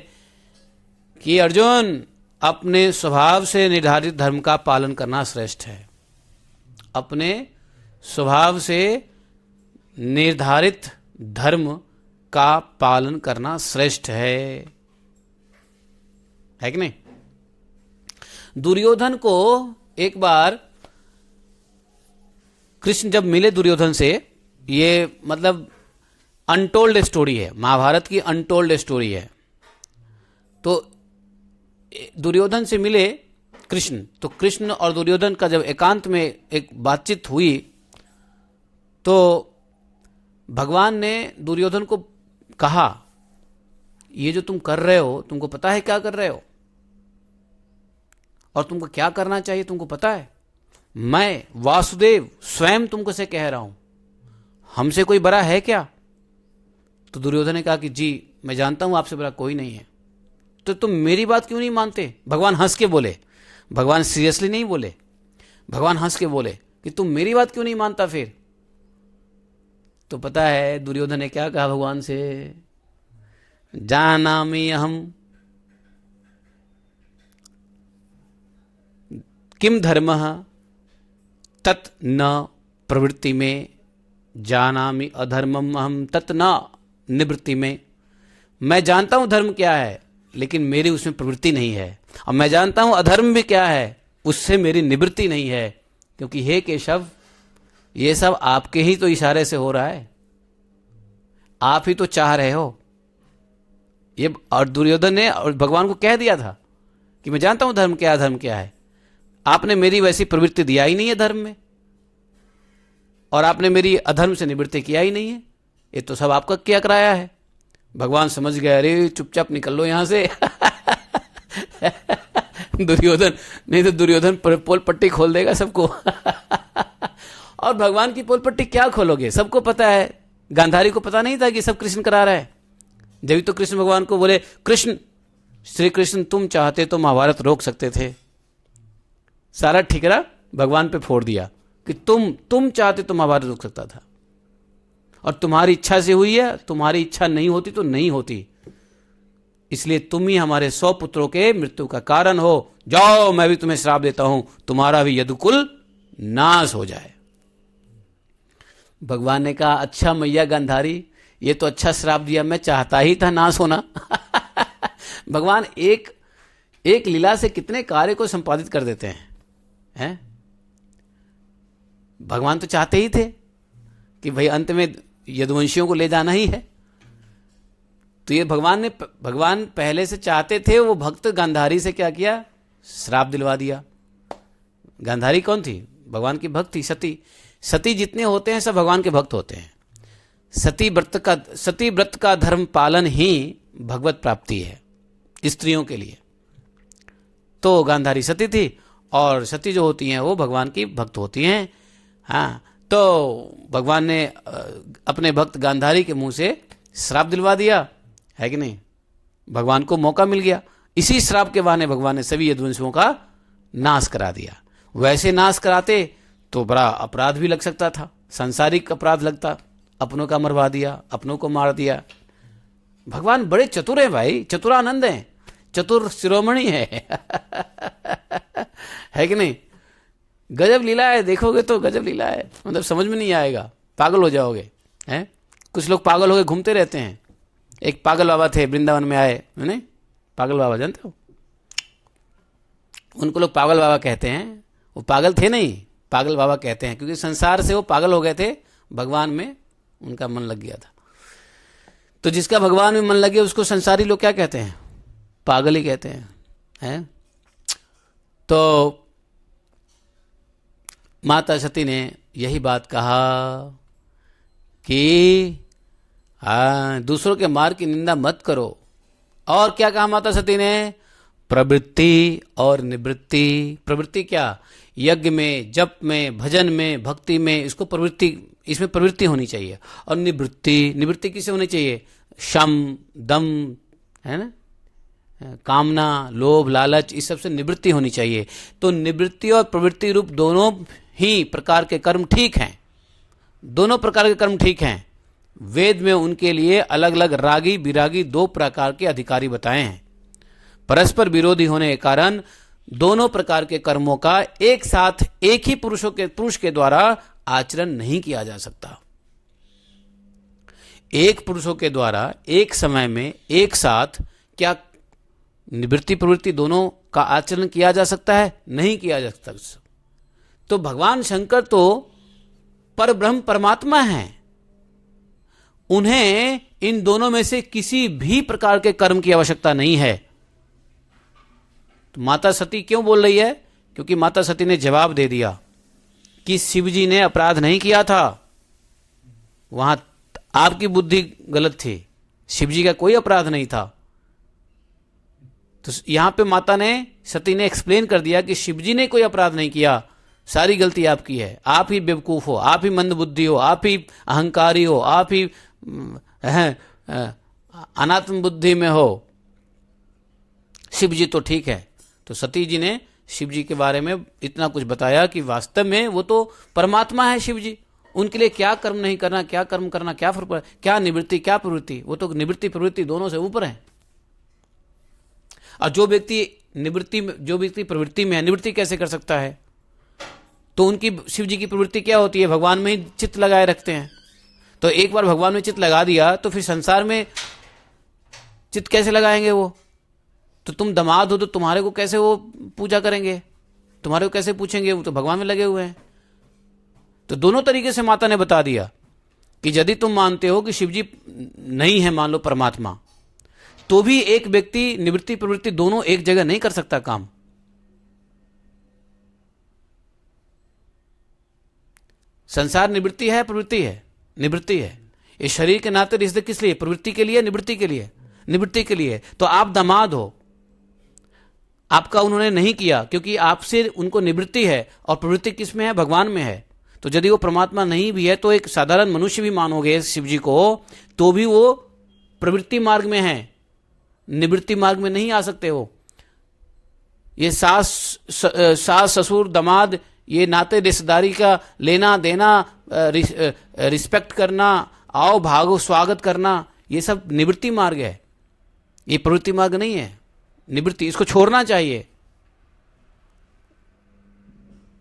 कि अर्जुन, अपने स्वभाव से निर्धारित धर्म का पालन करना श्रेष्ठ है। अपने स्वभाव से निर्धारित धर्म का पालन करना श्रेष्ठ है कि नहीं? दुर्योधन को एक बार कृष्ण जब मिले दुर्योधन से, ये मतलब अनटोल्ड स्टोरी है, महाभारत की अनटोल्ड स्टोरी है। तो दुर्योधन से मिले कृष्ण, तो कृष्ण और दुर्योधन का जब एकांत में एक बातचीत हुई, तो भगवान ने दुर्योधन को कहा, ये जो तुम कर रहे हो, तुमको पता है क्या कर रहे हो और तुमको क्या करना चाहिए? तुमको पता है? मैं वासुदेव स्वयं तुमको से कह रहा हूं, हमसे कोई बड़ा है क्या? तो दुर्योधन ने कहा कि जी मैं जानता हूं आपसे बड़ा कोई नहीं है। तो तुम मेरी बात क्यों नहीं मानते? भगवान हंस के बोले, भगवान सीरियसली नहीं बोले, भगवान हंस के बोले कि तुम मेरी बात क्यों नहीं मानता फिर? तो पता है दुर्योधन ने क्या कहा भगवान से? जानामि अहम किम धर्मः तत् न प्रवृत्ति में, जानामि अधर्मम अहम तत् न निवृत्ति में। मैं जानता हूं धर्म क्या है, लेकिन मेरी उसमें प्रवृत्ति नहीं है, और मैं जानता हूं अधर्म भी क्या है, उससे मेरी निवृत्ति नहीं है। क्योंकि हे केशव, ये सब आपके ही तो इशारे से हो रहा है, आप ही तो चाह रहे हो ये। और दुर्योधन ने और भगवान को कह दिया था कि मैं जानता हूं धर्म क्या, धर्म क्या है, आपने मेरी वैसी प्रवृत्ति दिया ही नहीं है धर्म में, और आपने मेरी अधर्म से निवृत्ति किया ही नहीं है, ये तो सब आपका क्या कराया है। भगवान समझ गए, अरे चुपचाप निकल लो यहां से। दुर्योधन, नहीं तो दुर्योधन पोल पट्टी खोल देगा सबको। और भगवान की पोल पट्टी क्या खोलोगे? सबको पता है, गांधारी को पता नहीं था कि सब कृष्ण करा रहा है। जब तो कृष्ण भगवान को बोले, कृष्ण, श्री कृष्ण तुम चाहते तो महाभारत रोक सकते थे। सारा ठिकरा भगवान पे फोड़ दिया कि तुम चाहते तो महाभारत रोक सकता था, और तुम्हारी इच्छा से हुई है, तुम्हारी इच्छा नहीं होती तो नहीं होती, इसलिए तुम ही हमारे 100 पुत्रों के मृत्यु का कारण हो। जाओ, मैं भी तुम्हें श्राप देता हूं, तुम्हारा भी यदुकुल नाश हो जाए। भगवान ने कहा, अच्छा मैया गांधारी, ये तो अच्छा श्राप दिया, मैं चाहता ही था नाश होना। भगवान एक लीला से कितने कार्य को संपादित कर देते हैं? भगवान तो चाहते ही थे कि भाई अंत में यदुवंशियों को ले जाना ही है। तो ये भगवान पहले से चाहते थे। वो भक्त गांधारी से क्या किया? श्राप दिलवा दिया। गांधारी कौन थी? भगवान की भक्त थी। सती जितने होते हैं सब भगवान के भक्त होते हैं। सती व्रत का धर्म पालन ही भगवत प्राप्ति है स्त्रियों के लिए। तो गांधारी सती थी, और सती जो होती हैं वो भगवान की भक्त होती हैं। हाँ, तो भगवान ने अपने भक्त गांधारी के मुंह से श्राप दिलवा दिया, है कि नहीं? भगवान को मौका मिल गया। इसी श्राप के बहाने भगवान ने सभी यदुवंशियों का नाश करा दिया। वैसे नाश कराते तो बड़ा अपराध भी लग सकता था, सांसारिक अपराध लगता, अपनों का मरवा दिया, अपनों को मार दिया। भगवान बड़े चतुर हैं भाई, चतुरानंद हैं, चतुर शिरोमणि है। है कि नहीं? गजब लीला है, देखोगे तो गजब लीला है, मतलब समझ में नहीं आएगा, पागल हो जाओगे हैं। कुछ लोग पागल होके घूमते रहते हैं। एक पागल बाबा थे, वृंदावन में आए, नहीं पागल बाबा जानते हो, उनको लोग पागल बाबा कहते हैं। वो पागल थे नहीं, पागल बाबा कहते हैं, क्योंकि संसार से वो पागल हो गए थे, भगवान में उनका मन लग गया था। तो जिसका भगवान में मन लगे उसको संसारी लोग क्या कहते हैं? पागल ही कहते हैं। तो माता सती ने यही बात कहा कि दूसरों के मार्ग की निंदा मत करो। और क्या कहा माता सती ने? प्रवृत्ति और निवृत्ति। प्रवृत्ति क्या? यज्ञ में, जप में, भजन में, भक्ति में, इसको प्रवृत्ति, इसमें प्रवृत्ति होनी चाहिए। और निवृत्ति, निवृत्ति किसे होनी चाहिए? शम, दम, है ना, कामना, लोभ, लालच, इस सब से निवृत्ति होनी चाहिए। तो निवृत्ति और प्रवृत्ति रूप दोनों ही प्रकार के कर्म ठीक हैं, दोनों प्रकार के कर्म ठीक हैं। वेद में उनके लिए अलग अलग रागी विरागी दो प्रकार के अधिकारी बताए हैं। परस्पर विरोधी होने के कारण दोनों प्रकार के कर्मों का एक साथ एक ही पुरुष के द्वारा आचरण नहीं किया जा सकता। एक पुरुषों के द्वारा एक समय में एक साथ क्या निवृत्ति प्रवृत्ति दोनों का आचरण किया जा सकता है? नहीं किया जा सकता। तो भगवान शंकर तो परब्रह्म परमात्मा हैं, उन्हें इन दोनों में से किसी भी प्रकार के कर्म की आवश्यकता नहीं है। तो माता सती क्यों बोल रही है? क्योंकि माता सती ने जवाब दे दिया कि शिव जी ने अपराध नहीं किया था, वहां आपकी बुद्धि गलत थी, शिव जी का कोई अपराध नहीं था। तो यहां पे माता ने, सती ने एक्सप्लेन कर दिया कि शिव जी ने कोई अपराध नहीं किया, सारी गलती आपकी है, आप ही बेवकूफ हो, आप ही मंदबुद्धि हो, आप ही अहंकारी हो, आप ही अनात्म बुद्धि में हो, शिव जी तो ठीक है। तो सती जी ने शिव जी के बारे में इतना कुछ बताया कि वास्तव में वो तो परमात्मा है शिव जी, उनके लिए क्या कर्म नहीं करना, क्या कर्म करना, क्या फर्क पड़ा, क्या निवृत्ति क्या प्रवृत्ति, वो तो निवृत्ति प्रवृत्ति दोनों से ऊपर है। और जो व्यक्ति प्रवृत्ति में है, निवृत्ति कैसे कर सकता है? तो उनकी, शिव जी की प्रवृत्ति क्या होती है? भगवान में ही चित्त लगाए रखते हैं। तो एक बार भगवान में चित्त लगा दिया तो फिर संसार में चित्त कैसे लगाएंगे वो? तो तुम दामाद हो तो तुम्हारे को कैसे वो पूजा करेंगे, तुम्हारे को कैसे पूछेंगे? वो तो भगवान में लगे हुए हैं। तो दोनों तरीके से माता ने बता दिया कि यदि तुम मानते हो कि शिव जी नहीं है, मान लो परमात्मा, तो भी एक व्यक्ति निवृत्ति प्रवृत्ति दोनों एक जगह नहीं कर सकता काम। संसार निवृत्ति है, प्रवृत्ति है, निवृत्ति है। इस शरीर के नाते रिश्ते किस लिए? प्रवृत्ति के लिए, निवृत्ति के लिए, निवृत्ति के लिए। तो आप दामाद हो, आपका उन्होंने नहीं किया क्योंकि आपसे उनको निवृत्ति है, और प्रवृत्ति किस में है? भगवान में है। तो यदि वो परमात्मा नहीं भी है तो एक साधारण मनुष्य भी मानोगे शिव जी को, तो भी वो प्रवृत्ति मार्ग में है, निवृत्ति मार्ग में नहीं आ सकते हो। ये सास ससुर दामाद, ये नाते रिश्तेदारी का लेना देना, रिस्पेक्ट करना, आओ भागो स्वागत करना, ये सब निवृत्ति मार्ग है, ये प्रवृत्ति मार्ग नहीं है। निवृत्ति, इसको छोड़ना चाहिए।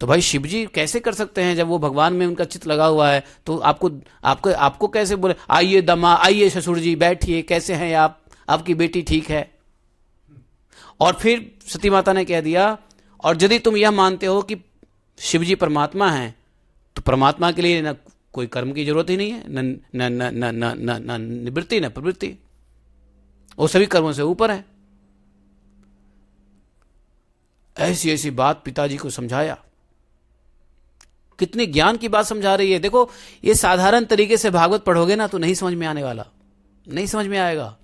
तो भाई शिव जी कैसे कर सकते हैं जब वो भगवान में उनका चित्त लगा हुआ है? तो आपको कैसे बोले आइए दमा, आइए ससुर जी बैठिए, कैसे हैं आप, आपकी बेटी ठीक है? और फिर सती माता ने कह दिया, और यदि तुम यह मानते हो कि शिव जी परमात्मा हैं, तो परमात्मा के लिए न कोई कर्म की जरूरत ही नहीं है, न न न न न न न निवृत्ति न प्रवृत्ति, वो सभी कर्मों से ऊपर है। ऐसी ऐसी बात पिताजी को समझाया। कितनी ज्ञान की बात समझा रही है। देखो, ये साधारण तरीके से भागवत पढ़ोगे ना तो नहीं समझ में आने वाला, नहीं समझ में आएगा।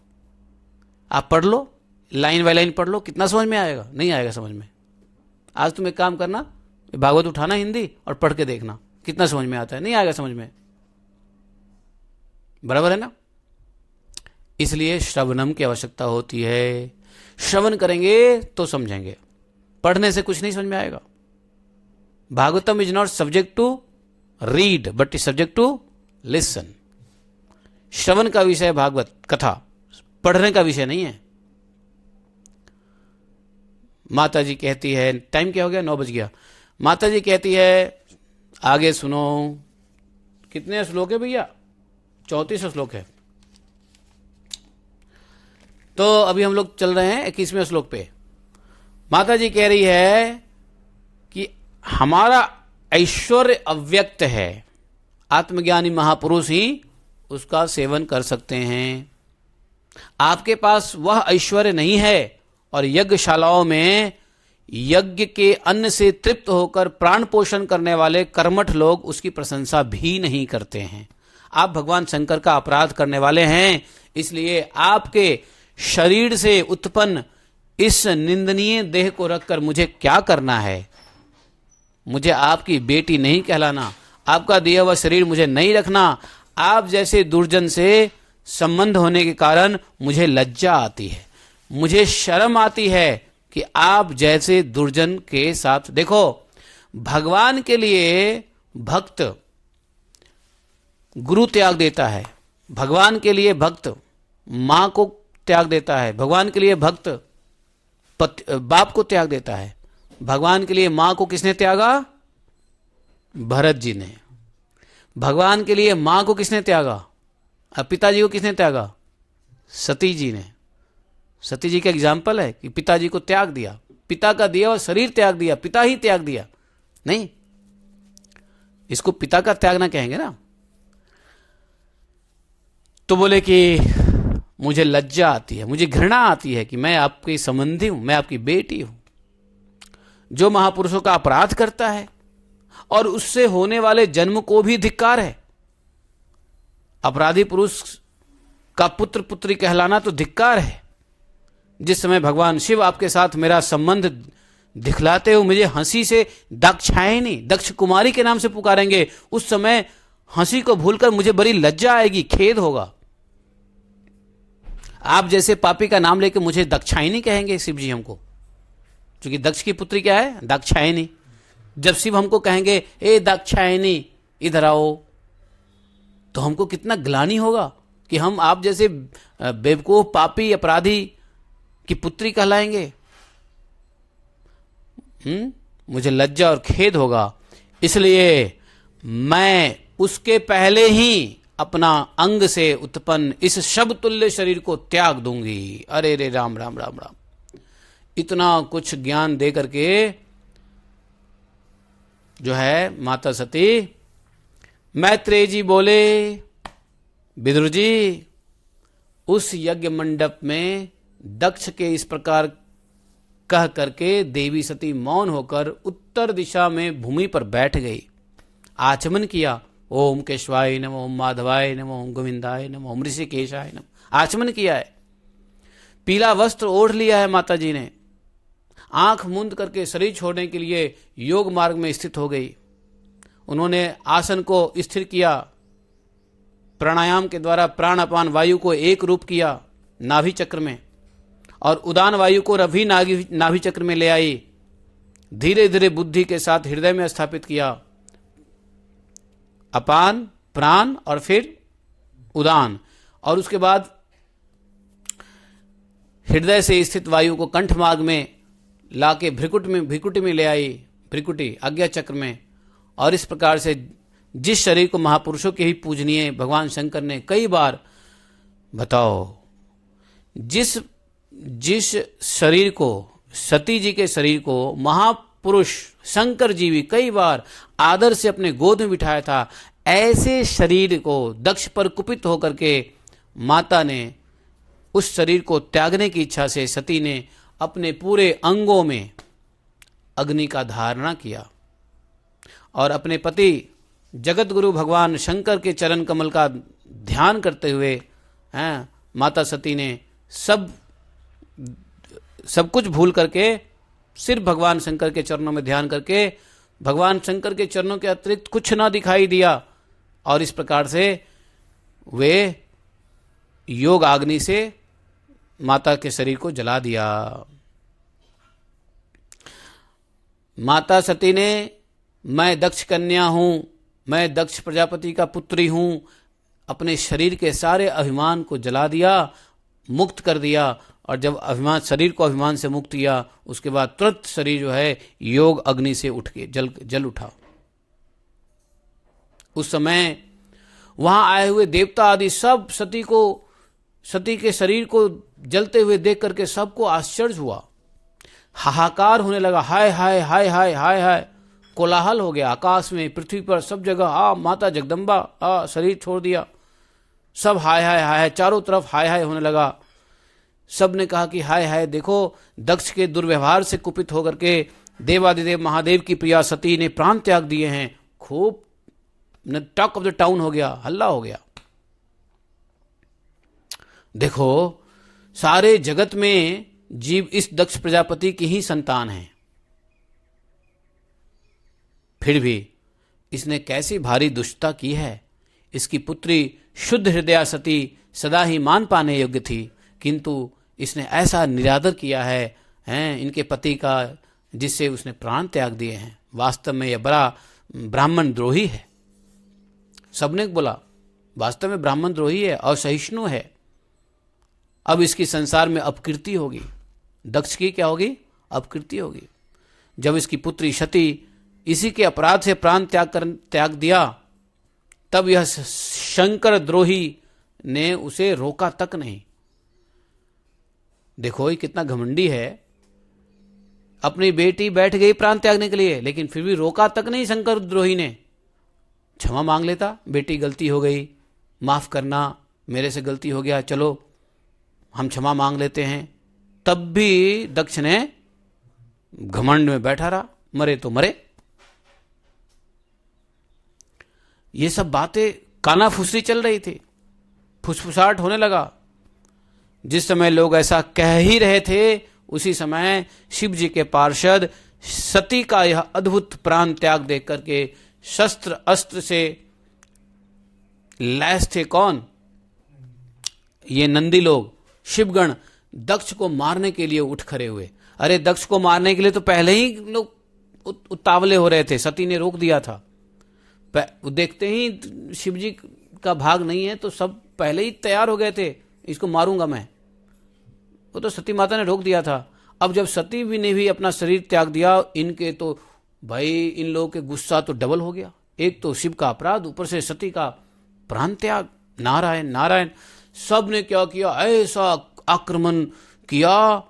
आप पढ़ लो, लाइन बाय लाइन पढ़ लो, कितना समझ में आएगा? नहीं आएगा समझ में। आज तुम एक काम करना, भागवत उठाना हिंदी और पढ़ के देखना कितना समझ में आता है। नहीं आएगा समझ में, बराबर है ना? इसलिए श्रवणम की आवश्यकता होती है। श्रवण करेंगे तो समझेंगे, पढ़ने से कुछ नहीं समझ में आएगा। Bhagavatam is not subject to read but is subject to listen. श्रवण का विषय भागवत कथा, पढ़ने का विषय नहीं है। माता जी कहती है, टाइम क्या हो गया? 9 बज गया। माता जी कहती है, आगे सुनो। कितने श्लोक है भैया? 34 श्लोक है। तो अभी हम लोग चल रहे हैं 21वें श्लोक पे। माता जी कह रही है कि हमारा ऐश्वर्य अव्यक्त है, आत्मज्ञानी महापुरुष ही उसका सेवन कर सकते हैं। आपके पास वह ऐश्वर्य नहीं है और यज्ञशालाओं में यज्ञ के अन्न से तृप्त होकर प्राण पोषण करने वाले कर्मठ लोग उसकी प्रशंसा भी नहीं करते हैं। आप भगवान शंकर का अपराध करने वाले हैं, इसलिए आपके शरीर से उत्पन्न इस निंदनीय देह को रखकर मुझे क्या करना है? मुझे आपकी बेटी नहीं कहलाना, आपका दिया हुआ शरीर मुझे नहीं रखना। आप जैसे दुर्जन से संबंध होने के कारण मुझे लज्जा आती है, मुझे शर्म आती है कि आप जैसे दुर्जन के साथ। देखो, भगवान के लिए भक्त गुरु त्याग देता है, भगवान के लिए भक्त मां को त्याग देता है, भगवान के लिए भक्त बाप को त्याग देता है। भगवान के लिए मां को किसने त्यागा? भरत जी ने। भगवान के लिए मां को किसने त्यागा? और पिताजी को किसने त्यागा? सती जी ने। सती जी का एग्जाम्पल है कि पिताजी को त्याग दिया, पिता का दिया और शरीर त्याग दिया, पिता ही त्याग दिया। नहीं, इसको पिता का त्यागना कहेंगे ना। तो बोले कि मुझे लज्जा आती है, मुझे घृणा आती है कि मैं आपकी संबंधी हूं, मैं आपकी बेटी हूं। जो महापुरुषों का अपराध करता है और उससे होने वाले जन्म को भी धिक्कार है। अपराधी पुरुष का पुत्र पुत्री कहलाना तो धिक्कार है। जिस समय भगवान शिव आपके साथ मेरा संबंध दिखलाते हो, मुझे हंसी से दाक्षायणी, दक्ष कुमारी के नाम से पुकारेंगे, उस समय हंसी को भूलकर मुझे बड़ी लज्जा आएगी, खेद होगा। आप जैसे पापी का नाम लेकर मुझे दक्षायणी कहेंगे शिव जी हमको, क्योंकि दक्ष की पुत्री क्या है? दाक्षायणी। जब शिव हमको कहेंगे, ए दाक्षायणी इधर आओ, तो हमको कितना ग्लानि होगा कि हम आप जैसे बेवकूफ पापी अपराधी की पुत्री कहलाएंगे। मुझे लज्जा और खेद होगा। इसलिए मैं उसके पहले ही अपना अंग से उत्पन्न इस शब तुल्य शरीर को त्याग दूंगी। अरे रे राम राम राम राम। इतना कुछ ज्ञान दे करके जो है माता सती, मैत्रेय जी बोले, विदुर जी, उस यज्ञ मंडप में दक्ष के इस प्रकार कह करके देवी सती मौन होकर उत्तर दिशा में भूमि पर बैठ गई। आचमन किया, ओम केशवाय नमः, ओम माधवाय नमः, ओम गोविंदाय नमः, ओम ऋषिकेशाय नमः। आचमन किया है, पीला वस्त्र ओढ़ लिया है माता जी ने। आंख मूंद करके शरीर छोड़ने के लिए योग मार्ग में स्थित हो गई। उन्होंने आसन को स्थिर किया, प्राणायाम के द्वारा प्राण अपान वायु को एक रूप किया नाभि चक्र में, और उदान वायु को रभी नाभि चक्र में ले आई। धीरे धीरे बुद्धि के साथ हृदय में स्थापित किया, अपान प्राण और फिर उदान, और उसके बाद हृदय से स्थित वायु को कंठ मार्ग में लाके भ्रिकुटी में ले आई, भ्रिकुटी आज्ञा चक्र में। और इस प्रकार से जिस शरीर को महापुरुषों के ही पूजनीय भगवान शंकर ने कई बार, बताओ, जिस शरीर को, सती जी के शरीर को महापुरुष शंकर जी भी कई बार आदर से अपने गोद में बिठाया था, ऐसे शरीर को दक्ष पर कुपित होकर के माता ने उस शरीर को त्यागने की इच्छा से सती ने अपने पूरे अंगों में अग्नि का धारणा किया और अपने पति जगत गुरु भगवान शंकर के चरण कमल का ध्यान करते हुए माता सती ने सब कुछ भूल करके सिर्फ भगवान शंकर के चरणों में ध्यान करके भगवान शंकर के चरणों के अतिरिक्त कुछ ना दिखाई दिया, और इस प्रकार से वे योग अग्नि से माता के शरीर को जला दिया। माता सती ने, मैं दक्ष कन्या हूं, मैं दक्ष प्रजापति का पुत्री हूं, अपने शरीर के सारे अभिमान को जला दिया, मुक्त कर दिया और जब अभिमान, शरीर को अभिमान से मुक्त किया, उसके बाद तुरंत शरीर जो है योग अग्नि से उठ के जल उठा। उस समय वहां आए हुए देवता आदि सब सती के शरीर को जलते हुए देख करके सबको आश्चर्य हुआ, हाहाकार होने लगा, हाय हाय हाय हाय हाय हाय, कोलाहल हो गया आकाश में, पृथ्वी पर, सब जगह, माता जगदम्बा, शरीर छोड़ दिया, सब हाय हाय हाय हाय, चारों तरफ हाय हाय होने लगा। सब ने कहा कि हाय हाय, देखो दक्ष के दुर्व्यवहार से कुपित होकर के देवादिदेव महादेव की प्रिया सती ने प्राण त्याग दिए हैं। खूब टॉक ऑफ द टाउन हो गया, हल्ला हो गया। देखो सारे जगत में जीव इस दक्ष प्रजापति की ही संतान है, फिर भी इसने कैसी भारी दुष्टता की है। इसकी पुत्री शुद्ध हृदया सती सदा ही मान पाने योग्य थी, किंतु इसने ऐसा निरादर किया है इनके पति का, जिससे उसने प्राण त्याग दिए हैं। वास्तव में यह बड़ा ब्राह्मण द्रोही है। सबने बोला वास्तव में ब्राह्मण द्रोही है और सहिष्णु है। अब इसकी संसार में अपकीर्ति होगी। दक्ष की क्या होगी? अपकीर्ति होगी। जब इसकी पुत्री सती इसी के अपराध से प्राण त्याग दिया, तब यह शंकर द्रोही ने उसे रोका तक नहीं। देखो ये कितना घमंडी है, अपनी बेटी बैठ गई प्राण त्यागने के लिए, लेकिन फिर भी रोका तक नहीं शंकर द्रोही ने। क्षमा मांग लेता, बेटी गलती हो गई, माफ करना, मेरे से गलती हो गया, चलो हम क्षमा मांग लेते हैं। तब भी दक्ष ने घमंड में बैठा रहा, मरे तो मरे। ये सब बातें कानाफूसी चल रही थी, फुसफुसाहट होने लगा। जिस समय लोग ऐसा कह ही रहे थे, उसी समय शिव जी के पार्षद सती का यह अद्भुत प्राण त्याग देख करके शस्त्र अस्त्र से लैस थे। कौन? ये नंदी लोग, शिवगण दक्ष को मारने के लिए उठ खड़े हुए। अरे दक्ष को मारने के लिए तो पहले ही लोग उतावले हो रहे थे, सती ने रोक दिया था। देखते ही शिव जी का भाग नहीं है तो सब पहले ही तैयार हो गए थे, इसको मारूंगा मैं। वो तो सती माता ने रोक दिया था। अब जब सती भी ने भी अपना शरीर त्याग दिया, इनके तो भाई इन लोगों के गुस्सा तो डबल हो गया। एक तो शिव का अपराध, ऊपर से सती का प्राण त्याग। नारायण नारायण। सब ने क्या किया? ऐसा आक्रमण किया।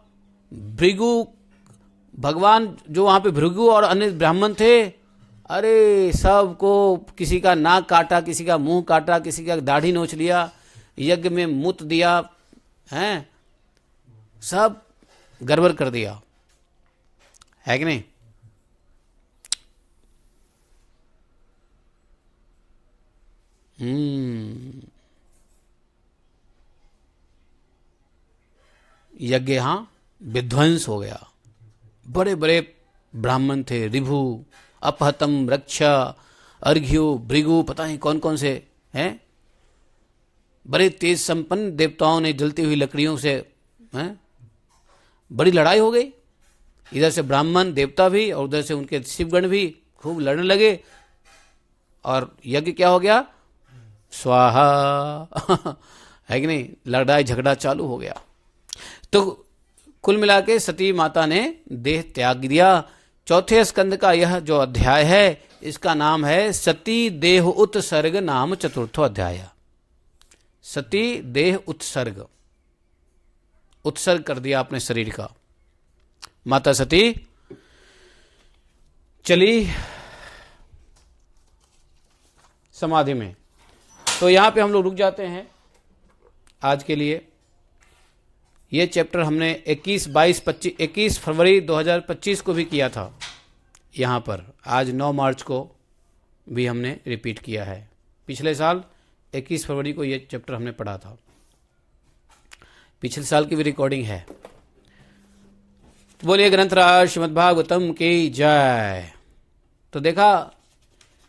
भृगु भगवान जो वहां पे भृगु और अन्य ब्राह्मण थे, अरे सबको किसी का नाक काटा, किसी का मुंह काटा, किसी का दाढ़ी नोच लिया, यज्ञ में मूत दिया, हैं सब गड़बड़ कर दिया, है कि नहीं? यज्ञ यहां विध्वंस हो गया। बड़े बड़े ब्राह्मण थे, ऋभु, अपहतम, रक्षा, अर्घ्यु, भृगु, पता नहीं कौन कौन से हैं, बड़े तेज संपन्न देवताओं ने जलती हुई लकड़ियों से बड़ी लड़ाई हो गई। इधर से ब्राह्मण देवता भी और उधर से उनके शिवगण भी खूब लड़ने लगे, और यज्ञ क्या हो गया? स्वाहा है कि नहीं? लड़ाई झगड़ा चालू हो गया। तो कुल मिला के सती माता ने देह त्याग दिया। चौथे स्कंद का यह जो अध्याय है, इसका नाम है सती देह उत्सर्ग नाम चतुर्थो अध्याय। सती देह उत्सर्ग, उत्सर्ग कर दिया अपने शरीर का। माता सती चली समाधि में। तो यहां पे हम लोग रुक जाते हैं आज के लिए। ये चैप्टर हमने 21 फरवरी 2025 को भी किया था यहाँ पर। आज 9 मार्च को भी हमने रिपीट किया है। पिछले साल 21 फरवरी को ये चैप्टर हमने पढ़ा था। पिछले साल की भी रिकॉर्डिंग है। तो बोलिए ग्रंथराज श्रीमद्भागवतम की जय। तो देखा,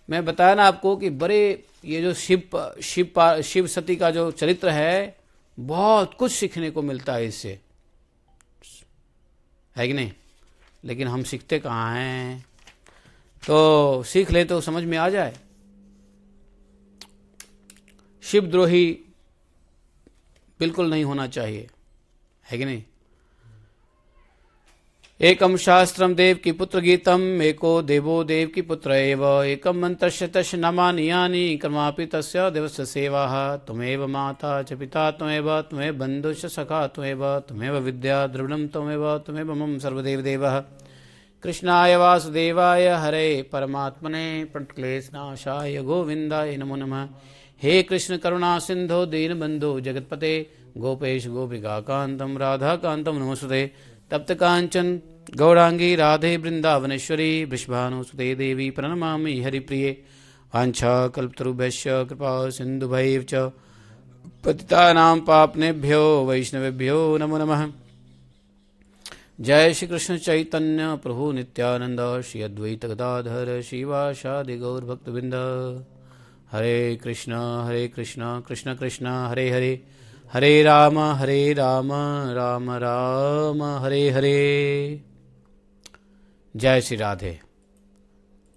मैं बताया ना आपको कि बड़े ये जो शिव सती का जो चरित्र है, बहुत कुछ सीखने को मिलता है इससे, है कि नहीं? लेकिन हम सीखते कहाँ हैं? तो सीख ले तो समझ में आ जाए। शिवद्रोही बिल्कुल नहीं होना चाहिए, है कि नहीं? एकम शास्त्रम देव की पुत्र गीतम एको देवो देव की पुत्र एव एकम मंत्रस्य तस्य नामानि यानि कर्मापि तस्य देवस्य सेवाः त्वमेव माता च पिता त्वमेव बन्धुश्च सखा त्वमेव विद्या द्रविणं त्वमेव मम सर्वदेव देवः कृष्णाय वासुदेवाय हरे परमात्मने प्रणतक्लेशनाशाय गोविन्दाय नमो नमः। हे कृष्ण करुणा सिंधो दीनबन्धो जगत्पते गोपेश गोपिकान्तं राधाकान्तं नमोस्तुते तप्त कांचन गौरांगी राधे वृंदावनेश्वरी वृषभानुसुते देवी प्रणमामि हरिप्रिये वाञ्छा कल्पतरुभ्यश्च कृपा सिन्धुभैव च पतितानां पावनेभ्यो वैष्णवेभ्यो नमो नमः। जय श्री कृष्ण चैतन्य प्रभु नित्यानंद श्री अद्वैत गदाधर श्रीवासादि गौर भक्तवृंद। हरे कृष्ण कृष्ण कृष्ण हरे हरे हरे राम राम राम हरे हरे। जय श्री राधे।